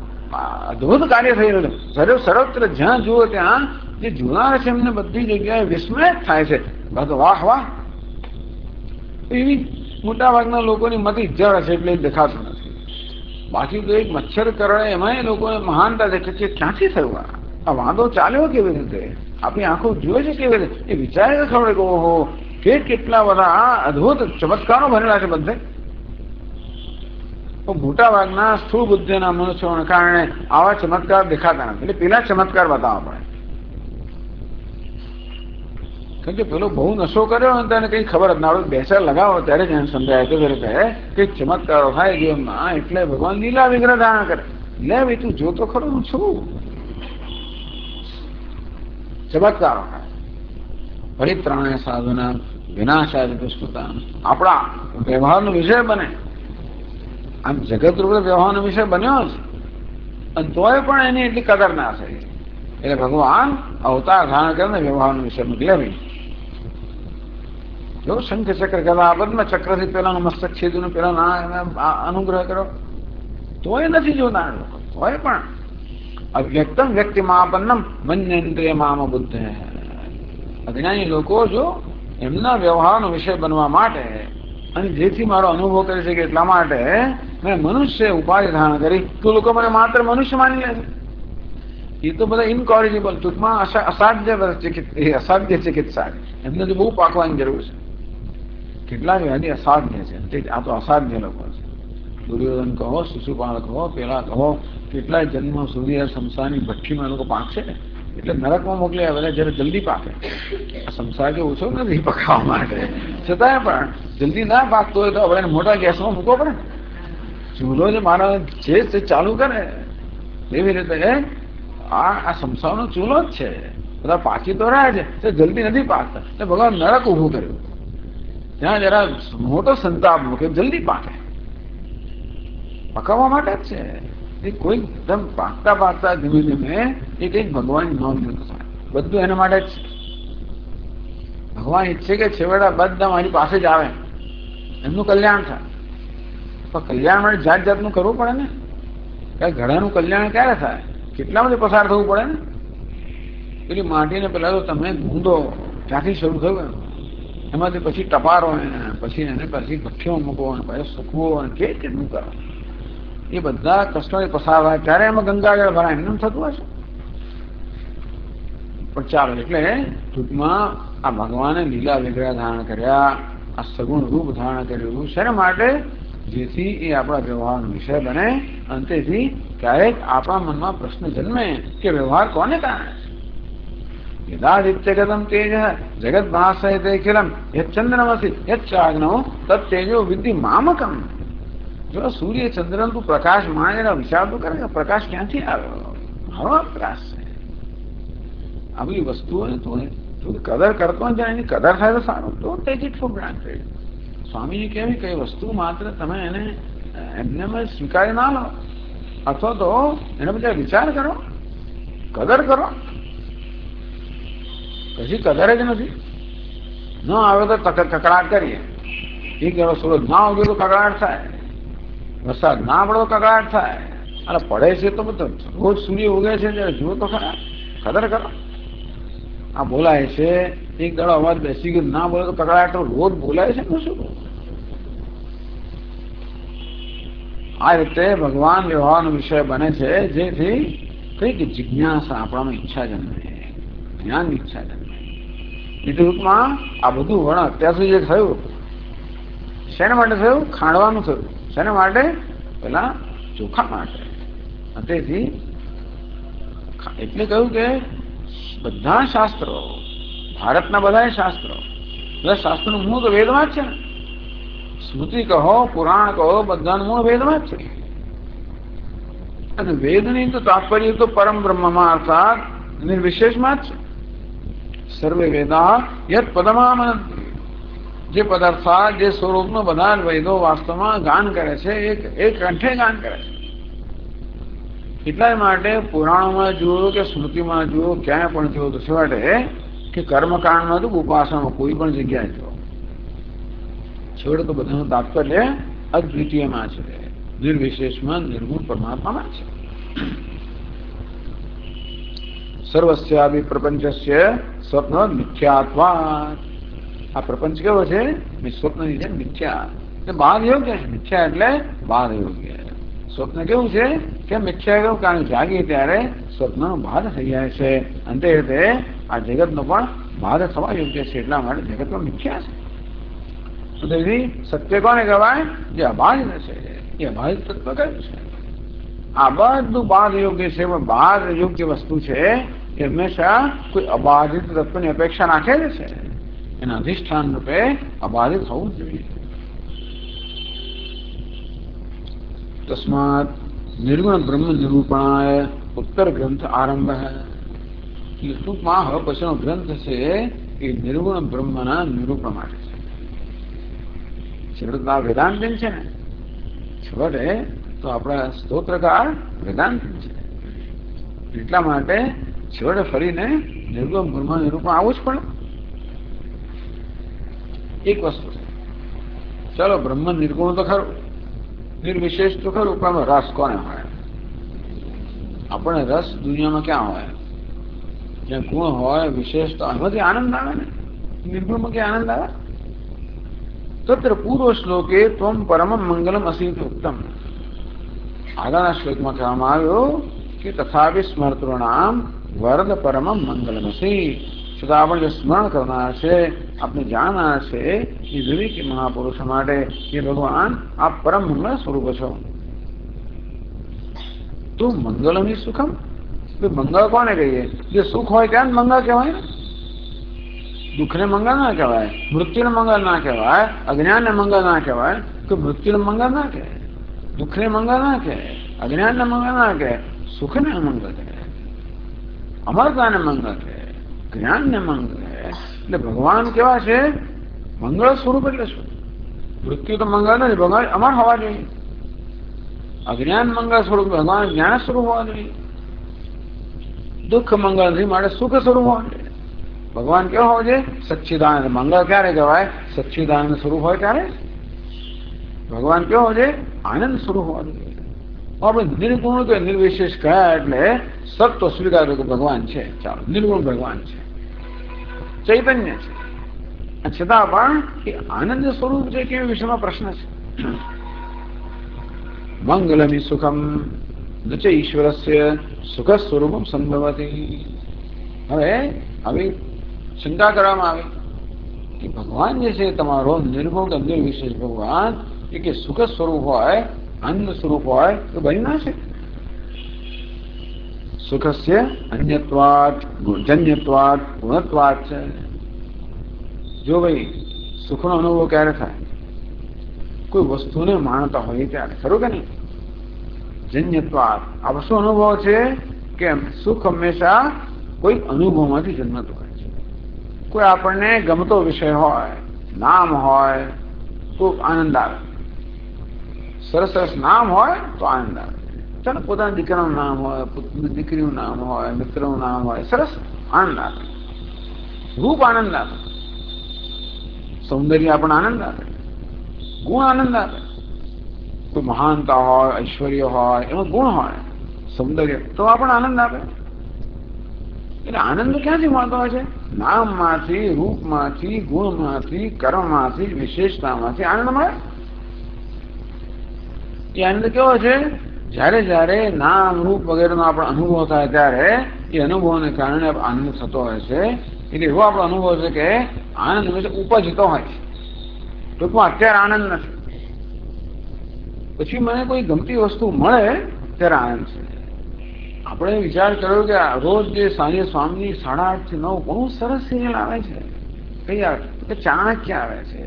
અદભુત કાર્ય થઈ રહ્યું છે. સર્વત્ર જ્યાં જુઓ ત્યાં જે જોનાર છે એમને બધી જગ્યાએ વિસ્મય થાય છે. વાહ વાહ. એવી મોટા ભાગના લોકોની મત ઇજ્જત છે એટલે દેખાતું નથી. બાકી તો એક મચ્છર કરડે એમાં લોકોને મહાનતા દેખે છે. ક્યાંથી થયું આ વાંધો ચાલ્યો કેવી રીતે? આપણી આંખો જુએ છે કેવી રીતે? એ વિચારે ખબર કે ઓહો કેટલા બધા આ અદભુત ચમત્કારો ભરેલા છે બધે. મોટા ભાગના સ્થૂળ બુદ્ધિના મનુષ્યોને કારણે આવા ચમત્કાર દેખાતા નથી. એટલે પેલા ચમત્કાર બતાવવા પડે. કારણ કે પેલો બહુ નશો કર્યો અને તેને કઈ ખબર જ ના આવે. બેસર લગાવો ત્યારે જ એને સમજાય તો કહે કે ચમત્કારો થાય જીવનમાં એટલે ભગવાન લીલા વિગ્રહ ધારણ કરે. લે ભાઈ તું જોતો ખરો હું છું. ચમત્કારો થાય. પરિત્રાણે સાધુના વિનાશાય દુષ્કૃતા આપણા વ્યવહારનો વિષય બને. આમ જગત રૂપે વ્યવહારનો વિષય બન્યો છે અને તોય પણ એની એટલી કદર ના થઈ. એટલે ભગવાન અવતાર ધારણ કરીને વ્યવહારનો વિષય મોકલે ભાઈ. જો શંખ ચક્ર ગદા પદ્મ ચક્રથી પેલાનું મસ્તક છેદનું પેલા ના અનુગ્રહ કરો તોય નથી જોતા લોકો. તોય પણ અવ્યક્તમ વ્યક્તિમાપન્નમ મન્યેન્દ્રિય મામ બુદ્ધ. અજ્ઞાની લોકો જો એમના વ્યવહારનો વિષય બનવા માટે અને જેથી મારો અનુભવ કરી શકે એટલા માટે મેં મનુષ્ય ઉપાધિ ધારણ કરી તો લોકો મને માત્ર મનુષ્ય માની લે છે. એ તો બધા ઇનકોરિજિબલ ટૂંકમાં અસાધ્ય ચિકિત્સા એમને તો બહુ પાકવાની જરૂર છે. કેટલાક વ્યાધિ અસાધ્ય છે. આ તો અસાધ્ય લોકો છે. દુર્યોધન કહો, શિશુપાલ કહો, પેલા કહો, કેટલાય જન્મ સુધી સંસારની ભઠ્ઠીમાં લોકો પાકશે એટલે નરકમાં મોકલી આવે જયારે જલ્દી પાકે. આ સંસાર કે ઓછો નથી પકાવવા માટે, છતાંય પણ જલ્દી ના પાકતો હોય તો આપણે મોટા ગેસમાં મૂકવો પડે. ચૂલો જે મારા છે ચાલુ કરે એવી રીતે આ સંસારનો ચૂલો જ છે. બધા પાકી તો રહ્યા છે તે જલ્દી નથી પાકતા એટલે ભગવાન નરક ઉભું કર્યું. ત્યાં જરા મોટો સંતાપ મૂકે જલ્દી પાકે. પકાવવા માટે જ છે. એ કોઈ એકદમ પાકતા પાકતા ધીમે ધીમે એ કંઈક ભગવાન નોંધ થાય. બધું એના માટે જ ભગવાન ઈચ્છે કે છેવડા બધા મારી પાસે જ આવે એમનું કલ્યાણ થાય. પણ કલ્યાણ માટે જાત જાતનું કરવું પડે ને. કઈ ઘડાનું કલ્યાણ ક્યારે થાય? કેટલા બધે પસાર થવું પડે ને. પેલી માટીને પેલા તો તમે ગુંદો ત્યાંથી શરૂ થયું એમાંથી પછી ટપારો પછી એને પછી ભઠ્ઠીઓ મૂકો અને પછી સૂકવો અને કેટલું કરો. એ બધા કષ્ટો પસાર થાય ત્યારે એમાં ગંગાજળ ભરાય એમને થતું હશે. પણ ચાલો એટલે ટૂંકમાં આ ભગવાને લીલા વિગ્રહ ધારણ કર્યા, આ સગુણ રૂપ ધારણ કર્યું શેના માટે? જેથી એ આપણા વ્યવહારનો વિષય બને અને તેથી ક્યારેક આપણા મનમાં પ્રશ્ન જન્મે કે વ્યવહાર કોને કારણે છે? યદાદિત્યગતમ તેજ જગત ભાષયતેખિલમ યચ્ચંદ્રમસી યચ્ચાગ્નૌ તત્તેજો વિદ્ધિ મામકમ. જો સૂર્ય ચંદ્રન તું પ્રકાશ માણેલા વિચાર તો કરે પ્રકાશ ક્યાંથી આવ્યો? હવા પ્રકાશ છે. આ બધી વસ્તુઓને તું કદર કરતો જાય એની કદર થાય તો સારું. Don't take it four granted. Swamiji કેવી કઈ વસ્તુ માત્ર તમે એને એમને સ્વીકારી ના લો અથવા તો એના બધા વિચાર કરો, કદર કરો. કશી કદર જ નથી. ન આવે તો કકડાટ કરીએ. એક એવો સૂરજ ના ઉગે તો કકડાટ થાય, વરસાદ ના પડે તો કકડાટ થાય. અને પડે છે તો બધું રોજ સૂર્ય ઉગે છે ત્યારે જુઓ તો ખરા, કદર કરો. આ બોલાય છે એક દાડો અવાજ બેસી ગયો ના બોલે તો કકડાટ તો રોજ બોલાય છે ને શું? આ રીતે ભગવાન વ્યવહારનો વિષય બને છે જેથી કઈક જિજ્ઞાસા આપણામાં ઈચ્છા જન્મે, જ્ઞાનની ઈચ્છા જન્મે. એ ટૂંકમાં આ બધું વર્ણ અત્યાર સુધી જે થયું શેના માટે થયું? ખાંડવાનું થયું. શેના માટે? પેલા ચોખા માટે. તેથી એટલે કહ્યું કે બધા શાસ્ત્રો, ભારતના બધા શાસ્ત્રો, બધા શાસ્ત્રોનું મૂળ તો વેદમાં જ છે ને. સ્મૃતિ કહો, પુરાણ કહો, બધાનું મૂળ વેદમાં જ છે. અને વેદની તો તાત્પર્ય તો પરમ બ્રહ્મમાં અર્થાત નિર્વિશેષમાં જ છે. સર્વે વેદા યત પદમામ, જે પદાર્થા જે સ્વરૂપનો બધા વેદો વાસ્તવમાં ગાન કરે છે, એક કંઠે ગાન કરે છે. એટલા માટે પુરાણોમાં જુઓ કે સ્મૃતિમાં જુઓ ક્યાંય પણ જુઓ તો છેવટે કે કર્મકાંડમાં તો ઉપાસનામાં કોઈ પણ જગ્યાએ જો છેવટે તો બધાનું તાત્પર્ય અદ્વિતીયમાં છે, નિર્વિશેષમાં નિર્ગુણ પરમાત્મામાં છે. સર્વસ્યાપી પ્રપંચસ્ય સ્વપ્ન મિથ્યાત્વાત. આ પ્રપંચ કેવો છે? સ્વપ્નની જેમ મિથ્યા, એટલે બાદ યોગ્ય છે. મિથ્યા એટલે બાદ યોગ્ય. સ્વપ્ન કેવું છે કે મિથ્યા કેવું? કારણ જાગીએ ત્યારે સ્વપ્નનો બાદ થઈ જાય છે. અંતે આ જગતનો પણ બાદ થવા યોગ્ય છે. એટલા માટે જગતમાં મિથ્યા છે. તેથી સત્ય કોને કહેવાય? જે અબાધિત છે. એ અબાધિત તત્વ કયું છે? આ બધું બાદ યોગ્ય છે, પણ બાદ યોગ્ય વસ્તુ છે એ હંમેશા કોઈ અબાધિત તત્વની અપેક્ષા રાખે છે. એના અધિષ્ઠાન રૂપે અબાધિત થવું જોઈએ. તસ્માત નિર્ગુણ બ્રહ્મ નિરૂપણાય ઉત્તર ગ્રંથ આરંભ. ટૂંકમાં હવે પછીનો ગ્રંથ છે એ નિર્ગુણ બ્રહ્મના નિરૂપણ માટે છે. છેવટે આ વેદાંતિન છે ને, છેવટે તો આપણા સ્તોત્રકાર વેદાંતિન છે. એટલા માટે છેવટે ફરીને નિર્ગુણ બ્રહ્મ નિરૂપણ આવું જ પડે. એક વસ્તુ છે, ચાલો બ્રહ્મ નિર્ગુણ તો ખરું, નિર્વિશેષ તો ખરું, પણ રસ કોને હોય? આપણે રસ દુનિયામાં ક્યાં હોય? જ્યાં ગુણ હોય, વિશેષ, તો એમાંથી આનંદ આવે ને. નિર્ગુણમાં ક્યાં આનંદ આવે? તત્ર પૂર્વ શ્લોકે ત્વમ પરમ મંગલમ અસી ઉત્તમ. આગળના શ્લોકમાં કહેવામાં આવ્યું કે તથાપિ સ્મર્તॄણામ વરદ પરમ મંગલમ અસી. છતાં આપણે જે સ્મરણ કરનાર છે, આપણે જાણનાર છે, એ વિવેકી મહાપુરુષો માટે એ ભગવાન આપ પરમ મંગળ સ્વરૂપ છો. તો મંગલમ સુખમ. મંગળ કોને કહીએ? જે સુખ હોય ત્યાં મંગળ કહેવાય ને. દુઃખને મંગળ ના કહેવાય, મૃત્યુને મંગળ ના કહેવાય, અજ્ઞાનને મંગળ ના કહેવાય, કે મૃત્યુને મંગળ ના કહે, દુઃખને મંગળ ના કહે, અજ્ઞાનને મંગળ ના કહે, સુખને મંગળ કહે, અમરતાને મંગળ કહે, જ્ઞાનને મંગળ કહે. એટલે ભગવાન કેવા છે? મંગળ સ્વરૂપ. એટલે શું? મૃત્યુ તો મંગળ નથી, ભગવાન અમર હોવા જોઈએ. અજ્ઞાન મંગળ સ્વરૂપ, ભગવાન જ્ઞાન સ્વરૂપ હોવા જોઈએ. દુઃખ મંગળ નથી, માટે સુખ સ્વરૂપ હોવા જોઈએ. ભગવાન કેવો હોવો જોઈએ? સચ્ચિદાનંદ. મંગળ ક્યારે કહેવાય? સચ્ચિદાનંદ સ્વરૂપ હોય ત્યારે. ભગવાન કેવો હોવો જોઈએ? આનંદ સ્વરૂપ હોવા જોઈએ. આપણે નિર્ગુણ કે નિર્વિશેષ કયા એટલે સત્વ સ્વીકાર્યું કે ભગવાન છે. ચાલો, નિર્ગુણ ભગવાન છે, ચૈતન્ય છે, છતાં પણ એ આનંદ સ્વરૂપ છે કે વિષયમાં પ્રશ્ન છે. મંગલમી સુખમ ન ચ ઈશ્વરસ્ય સુખ સ્વરૂપમ સંભવતી. હવે આવી શંકા કરવામાં આવે કે ભગવાન જે છે તમારો નિર્ગુણ કે નિર્વિશેષ ભગવાન એ કે સુખ સ્વરૂપ હોય, આનંદ સ્વરૂપ હોય તો બની ના છે. સુખસ્ય અન્યત્વાત જન્યત્વાત ગુણત્વાત છે. જો ભાઈ સુખનો અનુભવ ક્યારે થાય? કોઈ વસ્તુને માણતા હોય ત્યારે, ખરું કે નહીં? જન્યત્વાત. આ શું અનુભવ છે? કે સુખ હંમેશા કોઈ અનુભવમાંથી જન્મતું હોય છે. કોઈ આપણને ગમતો વિષય હોય, નામ હોય તો આનંદ આવે. સરસ સરસ નામ હોય તો આનંદ આવે. ચાલો, પોતાના દીકરાનું નામ હોય, દીકરીનું નામ હોય, મિત્રનું નામ હોય, સરસ આનંદ આવે. રૂપ આનંદ આવે, સૌંદર્ય આપણને આનંદ આપે, ગુણ આનંદ આપે. કોઈ મહાનતા હોય, ઐશ્વર્ય હોય, એમાં ગુણ હોય, સૌંદર્ય, તો આપણને આનંદ આપે. એટલે આનંદ ક્યાંથી મળતો હોય છે? નામમાંથી, રૂપમાંથી, ગુણમાંથી, કર્મમાંથી, વિશેષતામાંથી આનંદ મળે. એ આનંદ કેવો છે? જયારે જયારે નામ રૂપ વગેરેનો આપણો અનુભવ થાય ત્યારે એ અનુભવને કારણે આનંદ થતો હોય છે. એટલે એવો આપણો અનુભવ છે કે આનંદ હંમેશા ઉપજતો હોય છે. ટૂંકમાં અત્યારે આનંદ નથી, પછી મને કોઈ ગમતી વસ્તુ મળે ત્યારે આનંદ છે. આપણે વિચાર કર્યો કે રોજ જે સાંજે સ્વામીની 8:30 થી 9 બહુ સરસ સિરિયલ આવે છે. કઈ આવે? કે ચાણક્ય આવે છે,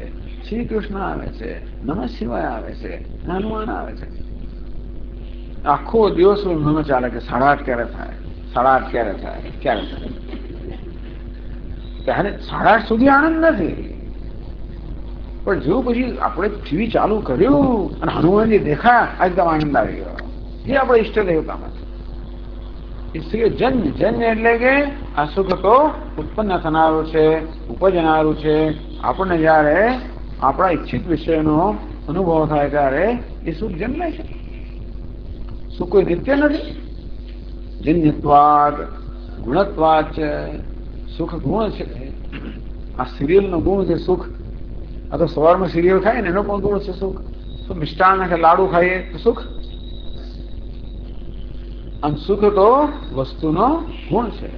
શ્રી કૃષ્ણ આવે છે, નમઃ શિવાય આવે છે, હનુમાન આવે છે. આખો દિવસ મનમાં ચાલે કે 8:30 ક્યારે થાય, 8:30 ક્યારે થાય, ક્યારે થાય. ત્યારે 8:30 સુધી આનંદ નથી. પણ જો પછી આપણે ટીવી ચાલુ કર્યું અને હનુમાનજી દેખાયા, એકદમ આનંદ આવી ગયો. એ આપણે ઈષ્ટ દેવતામાં છે. इसलिए जन्य जन्य એટલે કે આ સુખ તો ઉત્પન્ન થનારું છે, ઉપજનારું છે. આપણને જયારે આપણા ઈચ્છિત વિષયનો અનુભવ થાય ત્યારે એ સુખ જન્મે છે. સુખ કોઈ નિત્ય નથી. જન્યત્વાદ ગુણત્વાદ છે. સુખ ગુણ છે. આ સિરિયલનો ગુણ છે સુખ. આ તો સવારમાં સિરિયલ ખાય ને એનો પણ ગુણ છે સુખ. તો મિષ્ટાન કે લાડુ ખાઈએ તો સુખ. અને સુખ તો વસ્તુનો ગુણ છે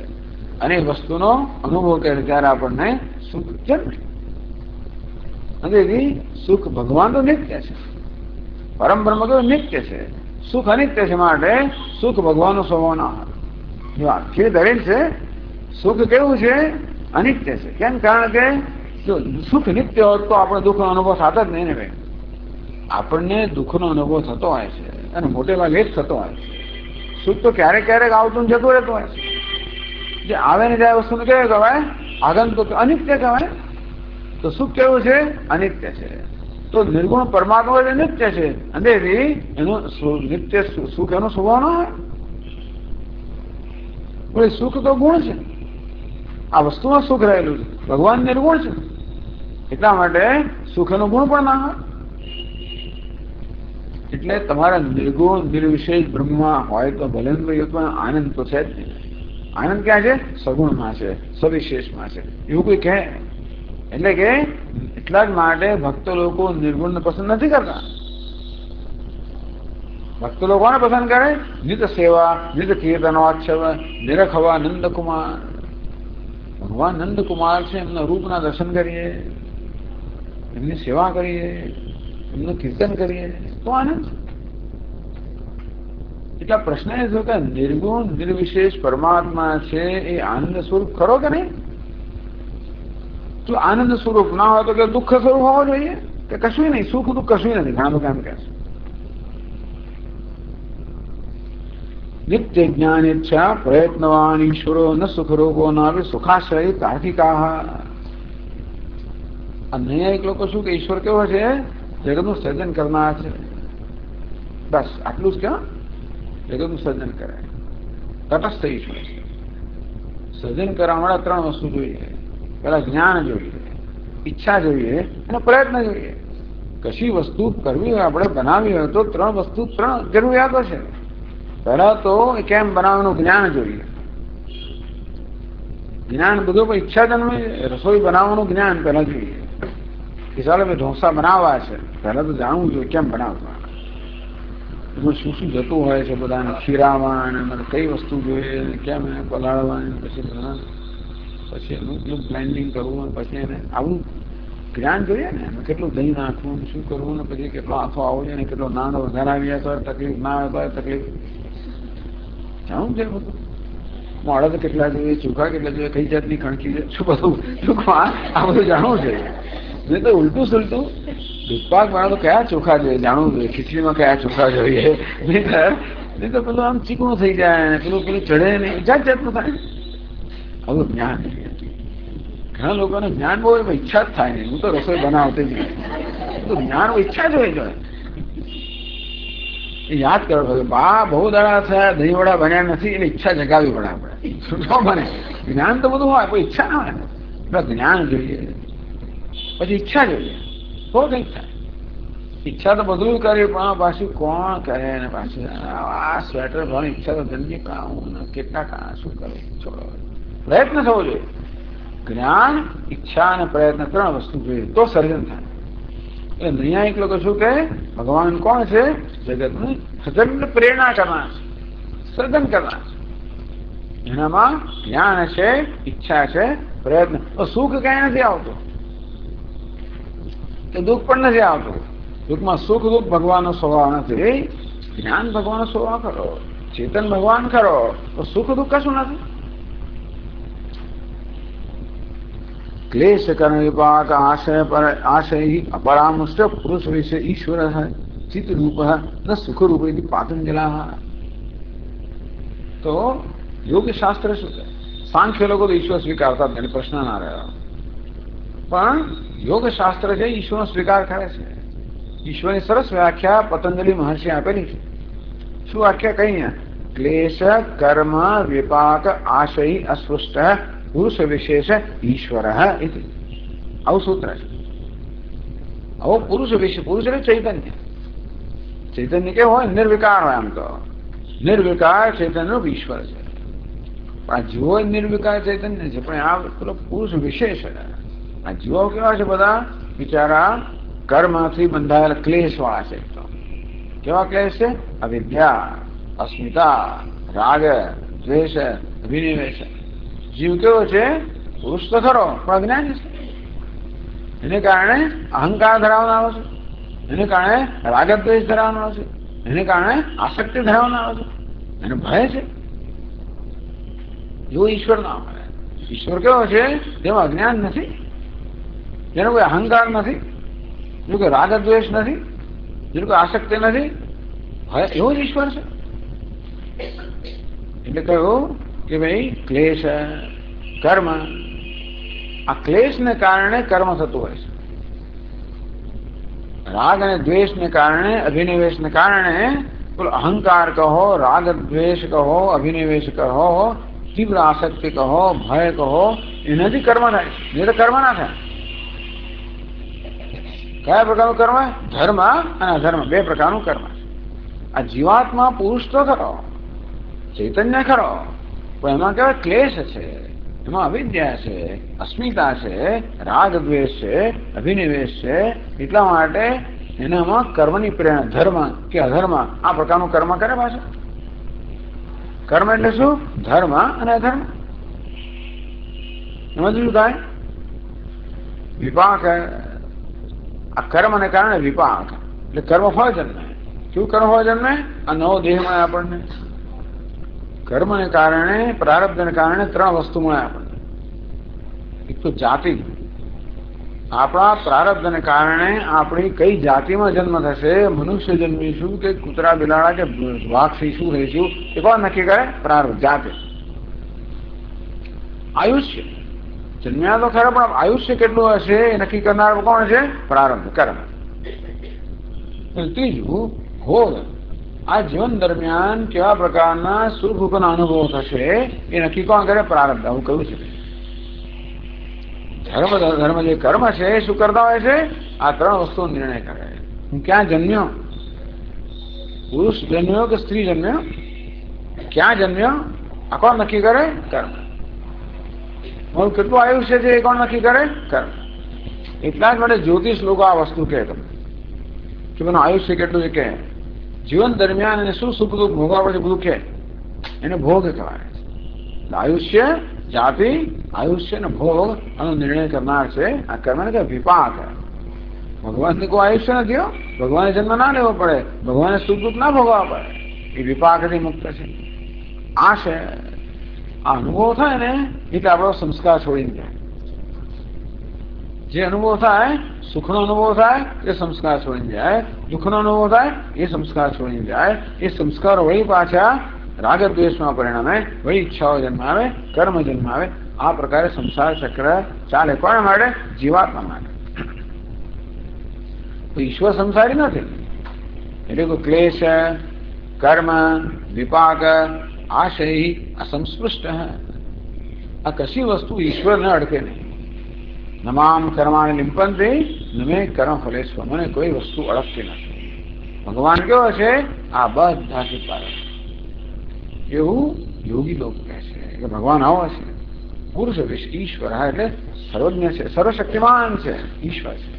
અને વસ્તુનો અનુભવ કરે ત્યારે આપણને સુખ જન્મે. અને સુખ ભગવાન તો નિત્ય છે, પરમ બ્રહ્મ તો નિત્ય છે. સુખ અનિત્ય છે માટે સુખ ભગવાનનો સ્વભાવ ના હોય. જો આખી દરેક છે સુખ કેવું છે? અનિત્ય છે. કેમ? કારણ કે જો સુખ નિત્ય હોત તો આપણે દુઃખનો અનુભવ થતો જ નહીં ને ભાઈ. આપણને દુઃખનો અનુભવ થતો હોય છે અને મોટે ભાગે જ થતો હોય છે. સુખ તો ક્યારેક ક્યારેક આવતું જતું રહેતું હોય છે. જે આવે ને જાય વસ્તુને કેવું કહેવાય? આગંતુક, અનિત્ય કહેવાય. તો સુખ કેવું છે? અનિત્ય છે. તો નિર્ગુણ પરમાત્મા એટલે નિત્ય છે અને એનું નિત્ય સુખ એનો સ્વભાવ ના હોય. સુખ તો ગુણ છે. આ વસ્તુમાં સુખ રહેલું છે. ભગવાન નિર્ગુણ છે એટલા માટે સુખ એનો ગુણ પણ ના હોય. એટલે તમારા નિર્ગુણ નિર્વિશેષ બ્રહ્મા હોય તો ભલે પણ આનંદ તો છે જ નહીં. આનંદ ક્યાં છે? સગુણમાં છે, સવિશેષમાં છે. એવું કોઈ કહે? એટલે કે એટલા જ માટે ભક્તો લોકો નિર્ગુણને પસંદ નથી કરતા. ભક્તો લોકો કોને પસંદ કરે? નિત સેવા, નિત કીર્તનોત્સવ, નિરખવા નંદકુમાર. ભગવાન નંદકુમાર છે, એમના રૂપના દર્શન કરીએ, એમની સેવા કરીએ, એમનું કીર્તન કરીએ તો આનંદ. એટલા પ્રશ્ન એ છે કે નિર્ગુણ નિર્વિશેષ પરમાત્મા છે એ આનંદ સ્વરૂપ ખરો કે નહીં? જો આનંદ સ્વરૂપ ના હોય તો કે દુઃખ સ્વરૂપ હોવો જોઈએ કે કશું નહીં? સુખ દુઃખ કશું નથી. ઘણા લોકો એમ કહે છે. નિત્ય જ્ઞાન ઈચ્છા પ્રયત્નવાન ઈશ્વરો ન સુખરૂપો નાવે સુખાશ્રય તાર્કિકા. અન્યાયિક લોકો શું કે ઈશ્વર કેવો છે? જગતનું સર્જન કરનાર છે. બસ આટલું જ ક્યાં? જગતનું સર્જન કરે. તટસ્થ ઈશ્વર છે. સર્જન કરવા માટે ત્રણ વસ્તુ જોઈએ. પેલા જ્ઞાન જોઈએ, ઈચ્છા જોઈએ અને પ્રયત્ન જોઈએ. કશી વસ્તુ કરવી હોય, આપણે બનાવી હોય તો ત્રણ વસ્તુ, ત્રણ જરૂરિયાતો છે. પહેલા તો કેમ બનાવવાનું જ્ઞાન જોઈએ. જ્ઞાન બધું પણ ઈચ્છા જન્મે. રસોઈ બનાવવાનું જ્ઞાન પહેલા જોઈએ કે ચાલો મેં ઢોસા બનાવવા છે, પહેલા તો જાણવું જોઈએ કેમ બનાવવા, એમાં શું શું જતું હોય છે બધાને ખીરામાં, કઈ વસ્તુ જોઈએ, કેમ એને પલાળવાની, પછી એનું એટલું બ્લેન્ડિંગ કરવું, પછી એને આવું જ્ઞાન જોઈએ ને. કેટલું દહીં નાખવું, શું કરવું, ને પછી કેટલો આથો આવવો જોઈએ ને, કેટલો નાનો વધારે આવી જાય તો તકલીફ, ના આવે તો તકલીફ. જાણવું છે બધું. મોડા તો કેટલા જોઈએ, ચોખા કેટલા જોઈએ, કઈ જાતની કણકી છે, શું બધું ટૂંકમાં આ બધું જાણવું છે. નહીં તો ઉલટું સુલટું દૂધપાક વાળા તો કયા ચોખા જોઈએ જાણવું જોઈએ, ખીચડીમાં કયા ચોખા જોઈએ. નહીં તો પેલું આમ ચીકણું થઈ જાય ને પેલું ચડે ને જાત જાતનું થાય. હવે જ્ઞાન, ઘણા લોકોને જ્ઞાન બહુ ઈચ્છા જ થાય નહીં. હું તો રસોઈ બનાવતી જ નહીં. તો જ્ઞાન ઈચ્છા જ હોય. એ યાદ કરો બા બહુ દાડા થયા દહીં વડા બન્યા નથી એટલે ઈચ્છા જગાવી પડે આપણે. બને જ્ઞાન તો બધું હોય પણ ઈચ્છા ના હોય ને. જ્ઞાન જોઈએ પછી ઈચ્છા જોઈએ તો કંઈક થાય. ઈચ્છા તો બધું કરે પણ પાછું કોણ કરે ને પાછું આ સ્વેટર ભણી ઈચ્છા તો જલ્દી કાવું ને કેટલા કા શું કરું. છોડો, પ્રયત્ન થવો જોઈએ. જ્ઞાન, ઈચ્છા અને પ્રયત્ન ત્રણ વસ્તુ જોઈએ તો સર્જન થાય. એટલે નૈયાયિક લોકો શું કહે? ભગવાન કોણ છે? જગતનું સર્જન પ્રેરણા કરનાર છે, સર્જન કરનાર છે. એનામાં જ્ઞાન છે, ઈચ્છા છે, પ્રયત્ન. સુખ કઈ નથી આવતું કે દુઃખ પણ નથી આવતું. દુઃખમાં સુખ દુઃખ ભગવાનનો સ્વભાવ નથી. જ્ઞાન ભગવાનનો સ્વભાવ ખરો, ચેતન ભગવાન ખરો, તો સુખ દુઃખ કશું નથી. क्लेश कर्म विपाक आशय पर आशय ही अपरामुष्ट पुरुष विषय ईश्वर है चित रूप है न सुख रूप पातंजला. तो योग शास्त्र શું છે? સાંખ્ય લોકો તો ઈશ્વર સ્વીકારતા જ પ્રશ્ન ના રહ્યા, પણ યોગ શાસ્ત્ર છે ઈશ્વરનો સ્વીકાર કરે છે. ઈશ્વરની સરસ વ્યાખ્યા પતંજલિ મહર્ષિ આપેલી છે. શું વ્યાખ્યા કઈ? क्लेश कर्म विपाक आशय अस्पृष्ट पुरुष विशेष ईश्वर आव सूत्र है। पुरुष विशेष पुरुष એટલે ચૈતન્ય ચૈતન્ય કે હોય નિર્વિકાર હોય આમ તો નિર્વિકાર ચૈતન્ય ઈશ્વર છે આ જીવો નિર્વિકાર ચૈતન્ય છે પણ આ પુરુષ વિશેષ છે આ જીવો કેવા છે બધા બિચારા કર્મથી બંધાયેલા ક્લેશ વાળા છે કેવા ક્લેશ છે અવિદ્યા અસ્મિતા રાગ દ્વેષ અભિનિવેશ જીવ કેવો છે પુરુષ તો ખરો પણ અજ્ઞાની છે એને કારણે અહંકાર ધરાવનારો છે એને કારણે રાગદ્વેષ ધરાવનારો છે એને કારણે આસક્તિ ધરાવનારો છે એને ભય છે એવો ઈશ્વર ના મળે ઈશ્વર કેવો છે તેમાં અજ્ઞાન નથી જેનો કોઈ અહંકાર નથી જેનું કોઈ રાગદ્વેષ નથી જેનું કોઈ આસક્તિ નથી ભય એવો જ ઈશ્વર છે એટલે કહ્યું કે ભાઈ ક્લેશ કર્મ આ ક્લેશને કારણે કર્મ થતું હોય છે રાગ અને દ્વેષને કારણે અભિનિવેશને કારણે અહંકાર કહો રાગ દ્વેષ કહો અભિનિવેશ કહો તીવ્ર આસક્તિ કહો ભય કહો એનાથી કર્મ થાય નહીં તો કર્મ ના થાય કયા પ્રકારનું કર્મ ધર્મ અને અધર્મ બે પ્રકારનું કર્મ આ જીવાત્મા પુરુષ તો ખરો ચૈતન્ય ખરો પણ એમાં કેવાય ક્લેશ છે એમાં અવિદ્યા છે અસ્મિતા છે રાગ દ્વેષ છે અભિનિવેશ છે એટલા માટે એનામાં કર્મની પ્રેરણા ધર્મ કે અધર્મ આ પ્રકારનું કર્મ કરે પાછું કર્મ એટલે શું ધર્મ અને અધર્મ એમાં શું થાય વિપાક આ કર્મને કારણે વિપાક એટલે કર્મ ફળ જન્મે શું કર્મ ફળ જન્મે આ નવો દેહ મળે આપણને કર્મને કારણે પ્રારબ્ધને કારણે ત્રણ વસ્તુ મળે આપણને એક તો જાતિ આપણા પ્રારબ્ધને કારણે આપણી કઈ જાતિમાં જન્મ થશે મનુષ્ય જન્મીશું કે કૂતરા બિલાડા કે વાઘ શીશું રહીશું એ કોણ નક્કી કરે પ્રારબ્ધ જાતિ આયુષ્ય જન્મ્યા તો ખરા પણ આયુષ્ય કેટલું હશે એ નક્કી કરનાર કોણ છે પ્રારબ્ધ કર્મ ત્રીજું ભોગ આ જીવન દરમિયાન કેવા પ્રકારના સુખ દુઃખના અનુભવો થશે એ નક્કી કોણ કરે પ્રારબ્ધ હું કહ્યું છે ધર્મ જે કર્મ છે એ શું કરતા હોય છે આ ત્રણ વસ્તુ નિર્ણય કરે હું ક્યાં જન્મ્યો પુરુષ જન્મ્યો કે સ્ત્રી જન્મ્યો ક્યાં જન્મ્યો આ કોણ નક્કી કરે કર્મ મારું કેટલું આયુષ્ય છે એ કોણ નક્કી કરે કર્મ એટલા જ માટે જ્યોતિષ લોકો આ વસ્તુ કહે તમને કે મને આયુષ્ય કેટલું એ કહે જીવન દરમિયાન એને શું સુખ દુઃખ ભોગવા પડે બધું કહે એને ભોગ કહેવાય આયુષ્ય જાતિ આયુષ્ય ને ભોગ આનો નિર્ણય કરનાર છે આ કર્મને કે વિપાક ભગવાનને કોઈ આયુષ્ય નથી હો ભગવાને જન્મ ના લેવો પડે ભગવાને સુખ દુઃખ ના ભોગવવા પડે એ વિપાકથી મુક્ત છે આ છે આ અનુભવ થાય ને એટલે આપણો સંસ્કાર છોડીને જાય જે અનુભવ થાય સુખનો અનુભવ થાય એ સંસ્કાર છોડીને જાય દુઃખનો અનુભવ થાય એ સંસ્કાર છોડીને જાય એ સંસ્કાર વળી પાછા રાગદ્વેષમાં પરિણામે વળી ઈચ્છાઓ જન્માવે કર્મ જન્માવે આ પ્રકારે સંસાર ચક્ર ચાલે કોના માટે જીવાત્મા માટે ઈશ્વર સંસારી નથી એટલે કોઈ ક્લેશ કર્મ વિપાક આશય અસંસ્પૃષ્ટ આ કશી વસ્તુ ઈશ્વરને અડકે નહીં નમામ કર્માને લિંપંતે નમે કર્મ ફલેશ્વર મને કોઈ વસ્તુ અડકતી નથી ભગવાન કેવો છે આ બધાથી પાર એવું યોગી લોકો કહે છે કે ભગવાન આવો છે પુરુષ વિશ ઈશ્વર એટલે સર્વજ્ઞ છે સર્વશક્તિમાન છે ઈશ્વર છે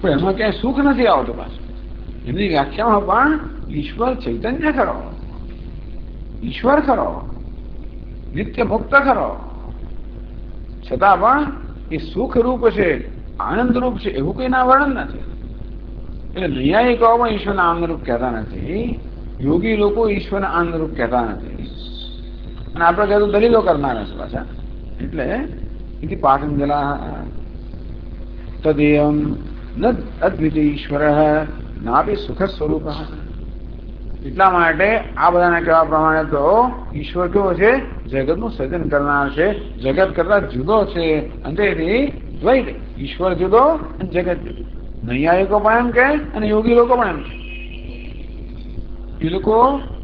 પણ એમાં ક્યાંય સુખ નથી આવતું પાછું એમની વ્યાખ્યામાં પણ ઈશ્વર ચૈતન્ય ખરો ઈશ્વર ખરો નિત્ય મુક્ત ખરો છતાં પણ એ સુખ રૂપ છે આનંદ રૂપ છે એવું કઈ ના વર્ણન નથી એટલે નૈયાયિકો પણ ઈશ્વરના આનંદરૂપ કહેતા નથી યોગી લોકો ઈશ્વરના આનંદરૂપ કહેતા નથી અને આપણે કહેતું દલીલો કરનારા છે પાછા એટલે ઇતિ પાઠંજલા તદેયમ ન અદ્વિતીય ઈશ્વર નાપી સુખ સ્વરૂપ એટલા માટે આ બધાને કહેવા પ્રમાણે તો ઈશ્વર કેવો છે જગતનું સર્જન કરનાર છે જગત કરતા જુદો છે અંતેથી દ્વૈત ઈશ્વર જુદો અને જગત જુદો નૈયાયિકો પણ એમ કે અને યોગી લોકો પણ એમ એ લોકો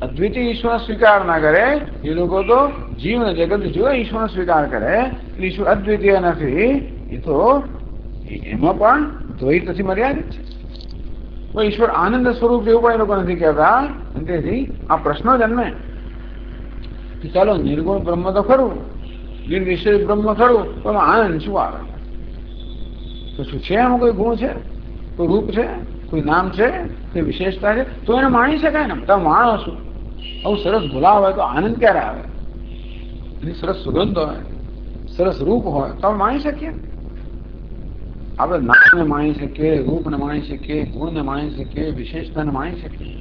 અદ્વિતીય ઈશ્વર સ્વીકાર ના કરે, એ લોકો તો જીવ ને જગત જો ઈશ્વર સ્વીકાર કરે, ઈશ્વર અદ્વિતીય નથી, એ તો એમાં પણ દ્વૈતથી મર્યાદિત છે. તો ઈશ્વર આનંદ સ્વરૂપ જેવું પણ એ લોકો નથી કહેતા. તેથી આ પ્રશ્નો જન્મે કે ચાલો નિર્ગુણ બ્રહ્મ તો ખરું, નિર્વિશેષ બ્રહ્મ ખરું, તો આનંદ શું આવે? તો શું છે એમાં કોઈ ગુણ છે, કોઈ રૂપ છે, કોઈ નામ છે, કોઈ વિશેષતા છે? તો એને માણી શકાય ને. બધા માણો શું આવું સરસ ગુલાબ હોય તો આનંદ ક્યારે આવે? એની સરસ સુગંધ હોય, સરસ રૂપ હોય તો આપણે માણી શકીએ. આપણે નામને માણી શકીએ, રૂપને માણી શકીએ, ગુણને માણી શકીએ, વિશેષતાને માણી શકીએ.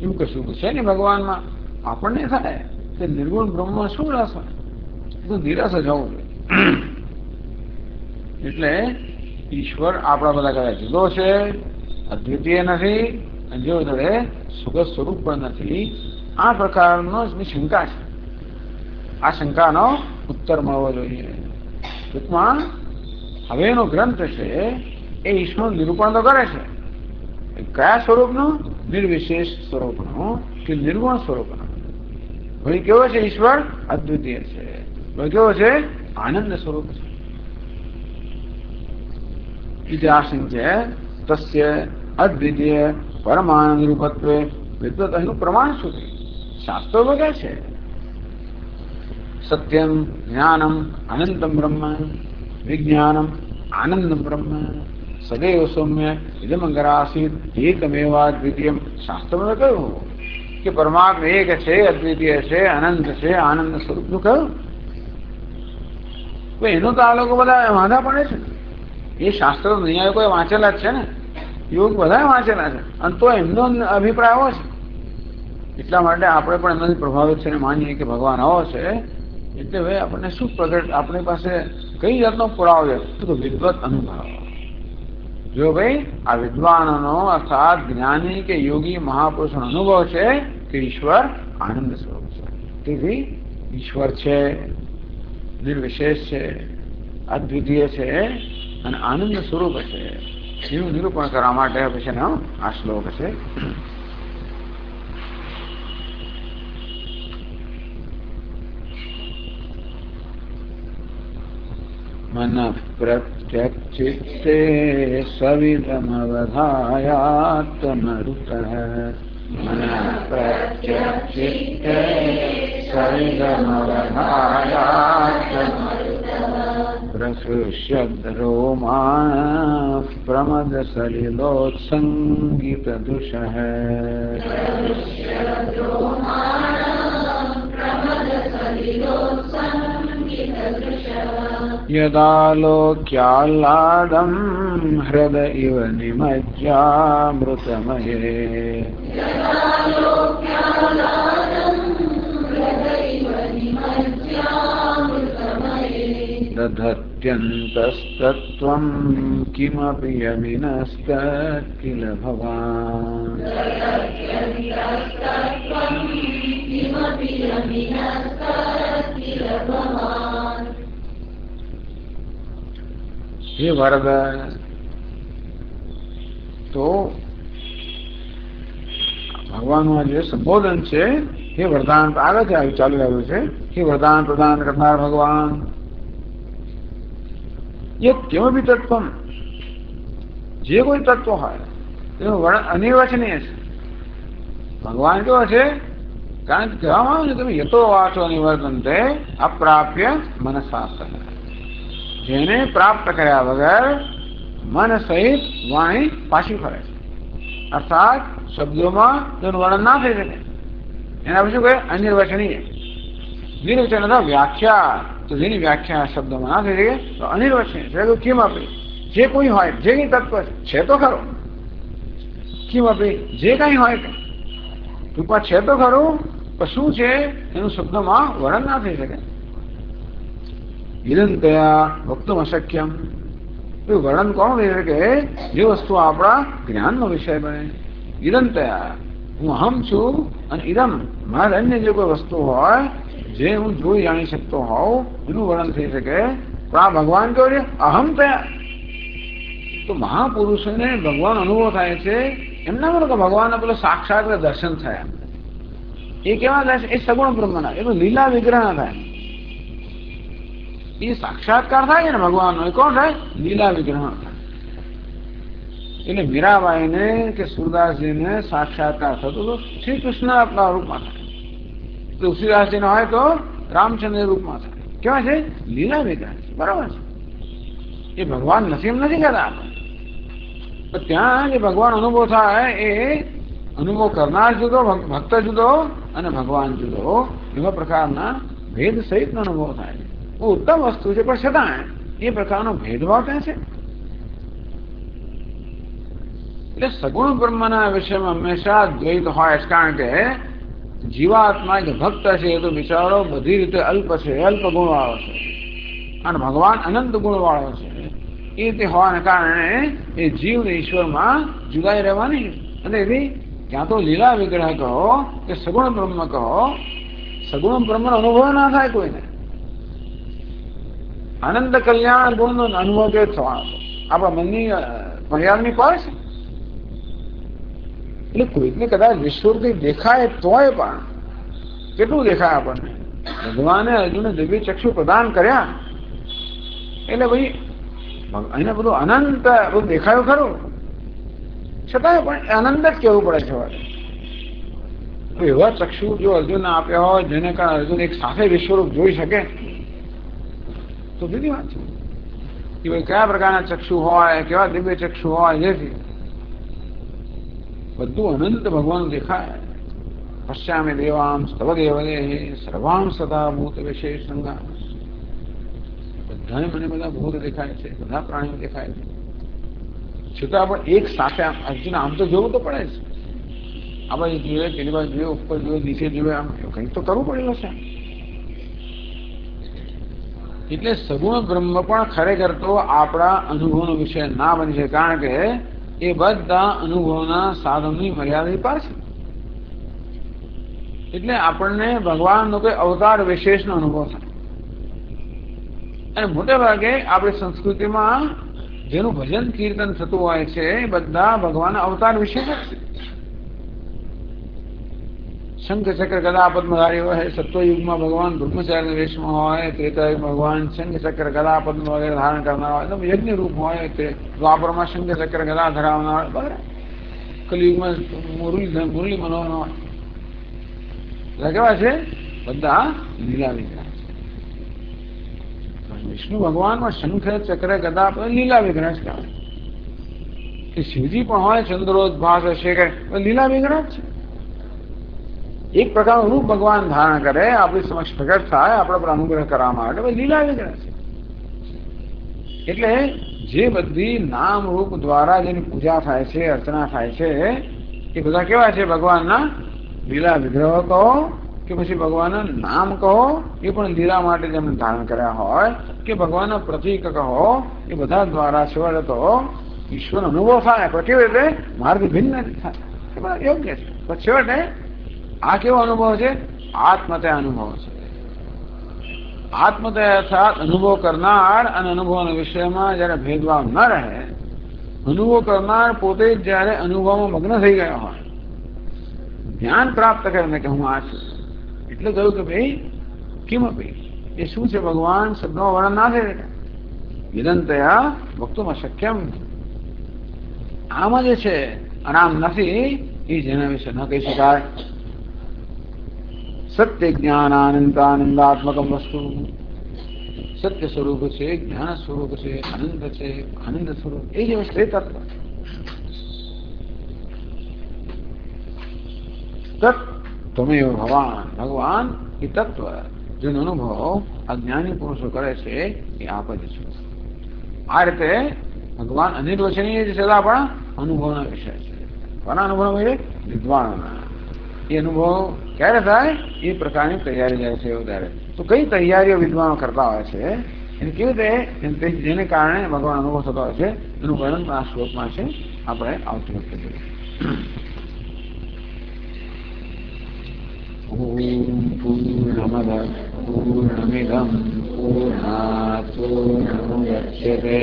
એવું કશું છે ને ભગવાનમાં. આપણને થાય કે નિર્ગુણ બ્રહ્મ શું રસ હોય, તો નિરાશ જવું જોઈએ. એટલે ઈશ્વર આપણા બધા કદાચ જુદો છે, અદ્વિતીય નથી, અને જો જોડે સુગત સ્વરૂપ પણ નથી. આ પ્રકારનો શંકા છે. આ શંકાનો ઉત્તર મળવો જોઈએ. ટૂંકમાં હવેનો ગ્રંથ છે એ ઈશ્વરનું નિરૂપણ તો કરે છે. કયા સ્વરૂપનું? નિર્વિશેષ સ્વરૂપનું કે નિર્ગુણ સ્વરૂપનું. ભાઈ કેવો છે ઈશ્વર? અદ્વિતીય છે. ભાઈ કેવો છે? આનંદ સ્વરૂપ છે. વિદ્યાશંક્ય તસ્ય અદ્વિતીય પરમાનંદ રૂપત્વે વિદ્વત. અહીંનું પ્રમાણ શું છે? શાસ્ત્રો વગર છે. સત્યમ જ્ઞાનમ અનંતમ બ્રહ્મ વિજ્ઞાનમ આનંદમ બ્રહ્મ સદૈવ સૌમ્ય ઇદમંગરાસીત એકમેવાદ્વિતીયમ. શાસ્ત્રમાં કહ્યું કે પરમાત્મા એક છે, અદ્વિતીય છે, અનંત છે, આનંદ સ્વરૂપનું કહ્યું. એનો તો આ લોકો બધા વાંધા પડે છે. એ શાસ્ત્રો ન્યાયકોએ વાંચેલા જ છે ને, યોગ બધા વાંચેલા છે, અને તો એમનો અભિપ્રાય આવો છે. એટલા માટે આપણે પણ એમનાથી પ્રભાવિત છે, માનીએ કે ભગવાન આવો છે. એટલે ભાઈ આપણને શું પ્રગટ, આપણી પાસે કઈ જાતનો પુરાવો છે? તો વિદ્વત અનુભવ. જો ભાઈ આ વિદ્વાનોનો અર્થાત જ્ઞાની કે યોગી મહાપુરુષનો અનુભવ છે કે ઈશ્વર આનંદ સ્વરૂપ છે. તેથી ઈશ્વર છે, નિર્વિશેષ છે, અદ્વિતીય છે અને આનંદ સ્વરૂપ છે. એનું નિરૂપણ કરવા માટે પછીનો આ શ્લોક છે. મન પ્રત્યક્ષિત્તે સવિદમવધાયાત્મરુતઃ. મન પ્રત્યક્ષિત્તે સવિદમવધાયાત્મરુતઃ. પ્રસૃષ્યદ્રોમાः પ્રમદસલિલોત્સંગિતદૃશः. યદાલોક્યાહ્લાદં હૃદ ઇવ નિમજ્જામૃતમયે. દધત્યन्तस्तत्त्वं કિમપि યમિનસ્તत् કિલ ભવાન. હે વરદ, તો ભગવાનનું જે સંબોધન છે હે વરદાન આગળ છે, ચાલુ આવ્યું છે. હે વરદાન પ્રદાન કરનાર ભગવાન, એ કેવું તત્વ, જે કોઈ તત્વ હોય તેનું વર્ણન અનિર્વચનીય છે. ભગવાન કેવો છે? કારણ કે કહેવામાં આવ્યું છે તમે યતો વાચો નિવર્તન્તે અપ્રાપ્ય મનસા સહ. જેને પ્રાપ્ત કર્યા વગર મન સહિત વાણી પાછી ફરે છે. અર્થાત શબ્દોમાં તેનું વર્ણન ના થઈ શકે. એના પછી કહે અનિર્વચનીય. નિર્વચન અથવા વ્યાખ્યા, તો જેની વ્યાખ્યા શબ્દોમાં ના થઈ શકે તો અનિર્વચનીય. કેમ આપી જે કોઈ હોય, જે કઈ તત્વ છે તો ખરો, કેમ આપી જે કઈ હોય ટૂંકમાં છે તો ખરું, પણ શું છે એનું શબ્દોમાં વર્ણન ના થઈ શકે. ઇદંતયા વક્તુમ અશક્યમ. એવું વર્ણન કોણ થઈ શકે? જે વસ્તુ આપણા જ્ઞાનનો વિષય બને. ઇદંતયા, હું અહમ છું અને ઇદમ, મારે અન્ય જે કોઈ વસ્તુ હોય જે હું જોઈ જાણી શકતો હોઉં એનું વર્ણન થઈ શકે. પણ આ ભગવાન કહ્યું છે અહમ તયા. તો મહાપુરુષોને ભગવાન અનુભવ થાય છે એમના બોલો કે ભગવાનના પેલો સાક્ષાત દર્શન થયા. એ કેવા થાય છે? એ સગુણ બ્રહ્મના, એ તો લીલા વિગ્રહ થાય. એ સાક્ષાત્કાર થાય છે ને ભગવાનનો, એ કોણ થાય? લીલા વિગ્રહ થાય. એટલે મીરાબાઈને કે સુરદાસજીને સાક્ષાત્કાર થતો તો શ્રી કૃષ્ણ આપણા રૂપમાં થાય. તુલસીદાસજીને હોય તો રામચંદ્ર રૂપમાં થાય. કેવા છે? લીલા વિગ્રહ. બરાબર છે. એ ભગવાન નથી એમ નથી કહેતા આપણે. ત્યાં જે ભગવાન અનુભવ થાય એ અનુભવ કરનાર જુદો, ભક્ત જુદો અને ભગવાન જુદો, એવા પ્રકારના ભેદ સહિતનો અનુભવ થાય. બહુ ઉત્તમ વસ્તુ છે, પણ છતાં એ પ્રકારનો ભેદભાવ ત્યાં છે. એટલે સગુણ બ્રહ્મના વિષયમાં હંમેશા દ્વૈત હોય છે. કારણ કે જીવાત્મા જે ભક્ત છે એ તો બિચારો બધી રીતે અલ્પ છે, અલ્પ ગુણવાળો છે, અને ભગવાન અનંત ગુણવાળો છે. એ રીતે હોવાને કારણે એ જીવને ઈશ્વરમાં જુદાઈ રહેવાની. અને એવી ત્યાં તો લીલા વિગ્રહ કહો કે સગુણ બ્રહ્મ કહો, સગુણ બ્રહ્મનો અનુભવ ના થાય કોઈને. આનંદ કલ્યાણ ગુણનો અનુભવ કે થવાનો આપણા મનની મર્યાદાની પર છે. એટલે કોઈકને કદાચ વિશ્વથી દેખાય તોય પણ કેટલું દેખાય આપણને? ભગવાને અર્જુનને દિવ્ય ચક્ષુ પ્રદાન કર્યા એટલે ભાઈ એને બધું અનંત બધું દેખાયું ખરું, છતાંય પણ અનંત જ કહેવું પડે છે. એવા ચક્ષુ જો અર્જુનને આપ્યા હોય જેને કારણે અર્જુન એક સાથે વિશ્વરૂપ જોઈ શકે તો બીજી વાત છે કે ભાઈ કયા પ્રકારના ચક્ષુ હોય, કેવા દિવ્ય ચક્ષુ હોય, જેથી બધું અનંત ભગવાન દેખાય. પશ્યામે દેવાંશ તવ દેવદેહે સર્વાં સદા ભૂત વિશેષંગા. બધાને મને બધા ભૂત દેખાય છે, બધા પ્રાણીઓ દેખાય છે, છતાં પણ એક સાથે અર્જુન આમ તો જોવું તો પડે છે. આ બાજુ જોઈએ, પેલી બાજુ જોઈએ, ઉપર જોઈએ, નીચે જોઈએ, આમ કંઈક તો કરવું પડેલું છે. એટલે સગુણ બ્રહ્મ પણ ખરેખર તો આપણા અનુભવનો વિષય ના બની છે. કારણ કે એ બધા અનુભવના સાધનની મર્યાદા પર છે. એટલે આપણને ભગવાનનો કોઈ અવતાર વિશેષનો અનુભવ થાય. અને મોટે ભાગે આપણી સંસ્કૃતિમાં જેનું ભજન કીર્તન થતું હોય છે એ બધા ભગવાનના અવતાર વિશેષ જ છે. શંખ ચક્ર ગદા પદ્મધારી હોય, સત્વયુગમાં ભગવાન બ્રહ્મચારી વેશમાં હોય, ત્રેતાયુગમાં ભગવાન શંખ ચક્ર ગદા પદ્મ વગેરે ધારણ કરનાર હોય, એકદમ યજ્ઞ રૂપ હોય, દ્વાપરમાં શંખ ચક્ર ગદા ધરાવનાર હોય, બરાબર. કલિયુગમાં મુરલી મનોહર હોય. એટલે કેવા છે? બધા લીલા વિગ્રહ. વિષ્ણુ ભગવાનમાં શંખ ચક્ર ગદા લીલા વિગ્રહ જ કહેવાય. કે શિવજી પણ હોય, ચંદ્રોદભાસ શેખર, લીલા વિગ્રહ છે. એક પ્રકારનું રૂપ ભગવાન ધારણ કરે, આપણી સમક્ષ પ્રગટ થાય, આપણા પર અનુગ્રહ કરવા માટે લીલા વિગ્રહ છે. એટલે જે બધી નામ રૂપ દ્વારા જેની પૂજા થાય છે, અર્ચના થાય છે, એ બધા કેવા છે? ભગવાનના લીલા વિગ્રહ કહો કે પછી ભગવાનના નામ કહો, એ પણ લીલા માટે જેમને ધારણ કર્યા હોય, કે ભગવાનના પ્રતીક કહો, એ બધા દ્વારા છેવટે તો ઈશ્વર અનુભવ થાય. પણ કેવી રીતે? માર્ગ ભિન્ન થાય, એ બધા યોગ્ય છે. પણ છેવટે આ કેવો અનુભવ છે? આત્મતય અનુભવ છે. આત્મતય અર્થાત અનુભવ કરનાર અને અનુભવના વિષયમાં જયારે ભેદભાવ ન રહે, અનુભવ કરનાર પોતે જ જયારે અનુભવમાં મગ્ન થઈ ગયા હોય, જ્ઞાન પ્રાપ્ત કરીને કે હું આ છું, એટલે કહ્યું કે ભાઈ કિમપી, એ શું છે? ભગવાન શબ્દો વર્ણન ના થઈ શકે. વિદંતયા વક્તુમાં શક્યમ. આમાં જે છે આરામ નથી, એ જેના વિશે ન કહી શકાય. સત્ય જ્ઞાન આનંદાત્મક વસ્તુ, સત્ય સ્વરૂપ છે, જ્ઞાન સ્વરૂપ છે, આનંદ છે, આનંદ સ્વરૂપ, એ જે વસ્તુ એ તત્વ. તત્વમેવ ભગવાન, ભગવાન એ તત્વ જેનો અનુભવ અજ્ઞાની પુરુષો કરે છે એ આપ જ છે. આ રીતે ભગવાન અનિર્વચનીય છે, છતાં પણ અનુભવના વિષય છે. કોના અનુભવ? એ વિદ્વાનોના. એ અનુભવ ક્યારે થાય? એ પ્રકારની તૈયારી જ્યારે છે ત્યારે. તો કઈ તૈયારીઓ વિદ્વાનો કરતા હોય છે, એને કેવી રીતે, જેને કારણે ભગવાન અનુભવ થતો હોય છે, એનું વર્ણન આ શ્લોકમાં છે. આપણે આવતી વખતે જોઈએ. પૂર્ણમદ પૂર્ણમિદં પૂર્ણાત પૂર્ણમુદચ્યતે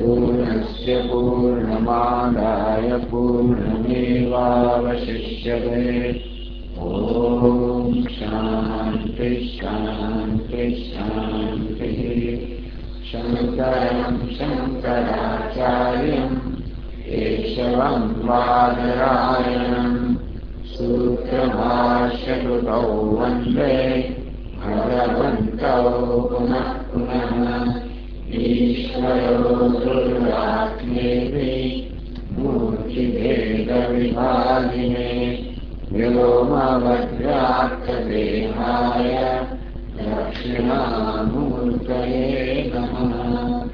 पूर्णस्य पूर्णमादाय पूर्णमेवावशिष्यते। ॐ शान्ति शान्ति शान्तिः। शङ्करं शङ्कराचार्यं केशवं बादरायणं सूत्रभाष्यकृतौ वन्दे भगवन्तौ पुनः पुनः। ईश्वरो गुरुरात्मेति मूर्तिभेदविभागिने व्योमवद्व्याप्तदेहाय दक्षिणामूर्तये नमः।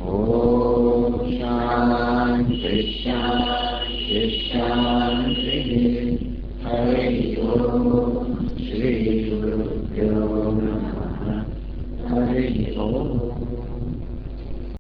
ॐ शान्ति शान्ति शान्तिः। हरिः ओम्।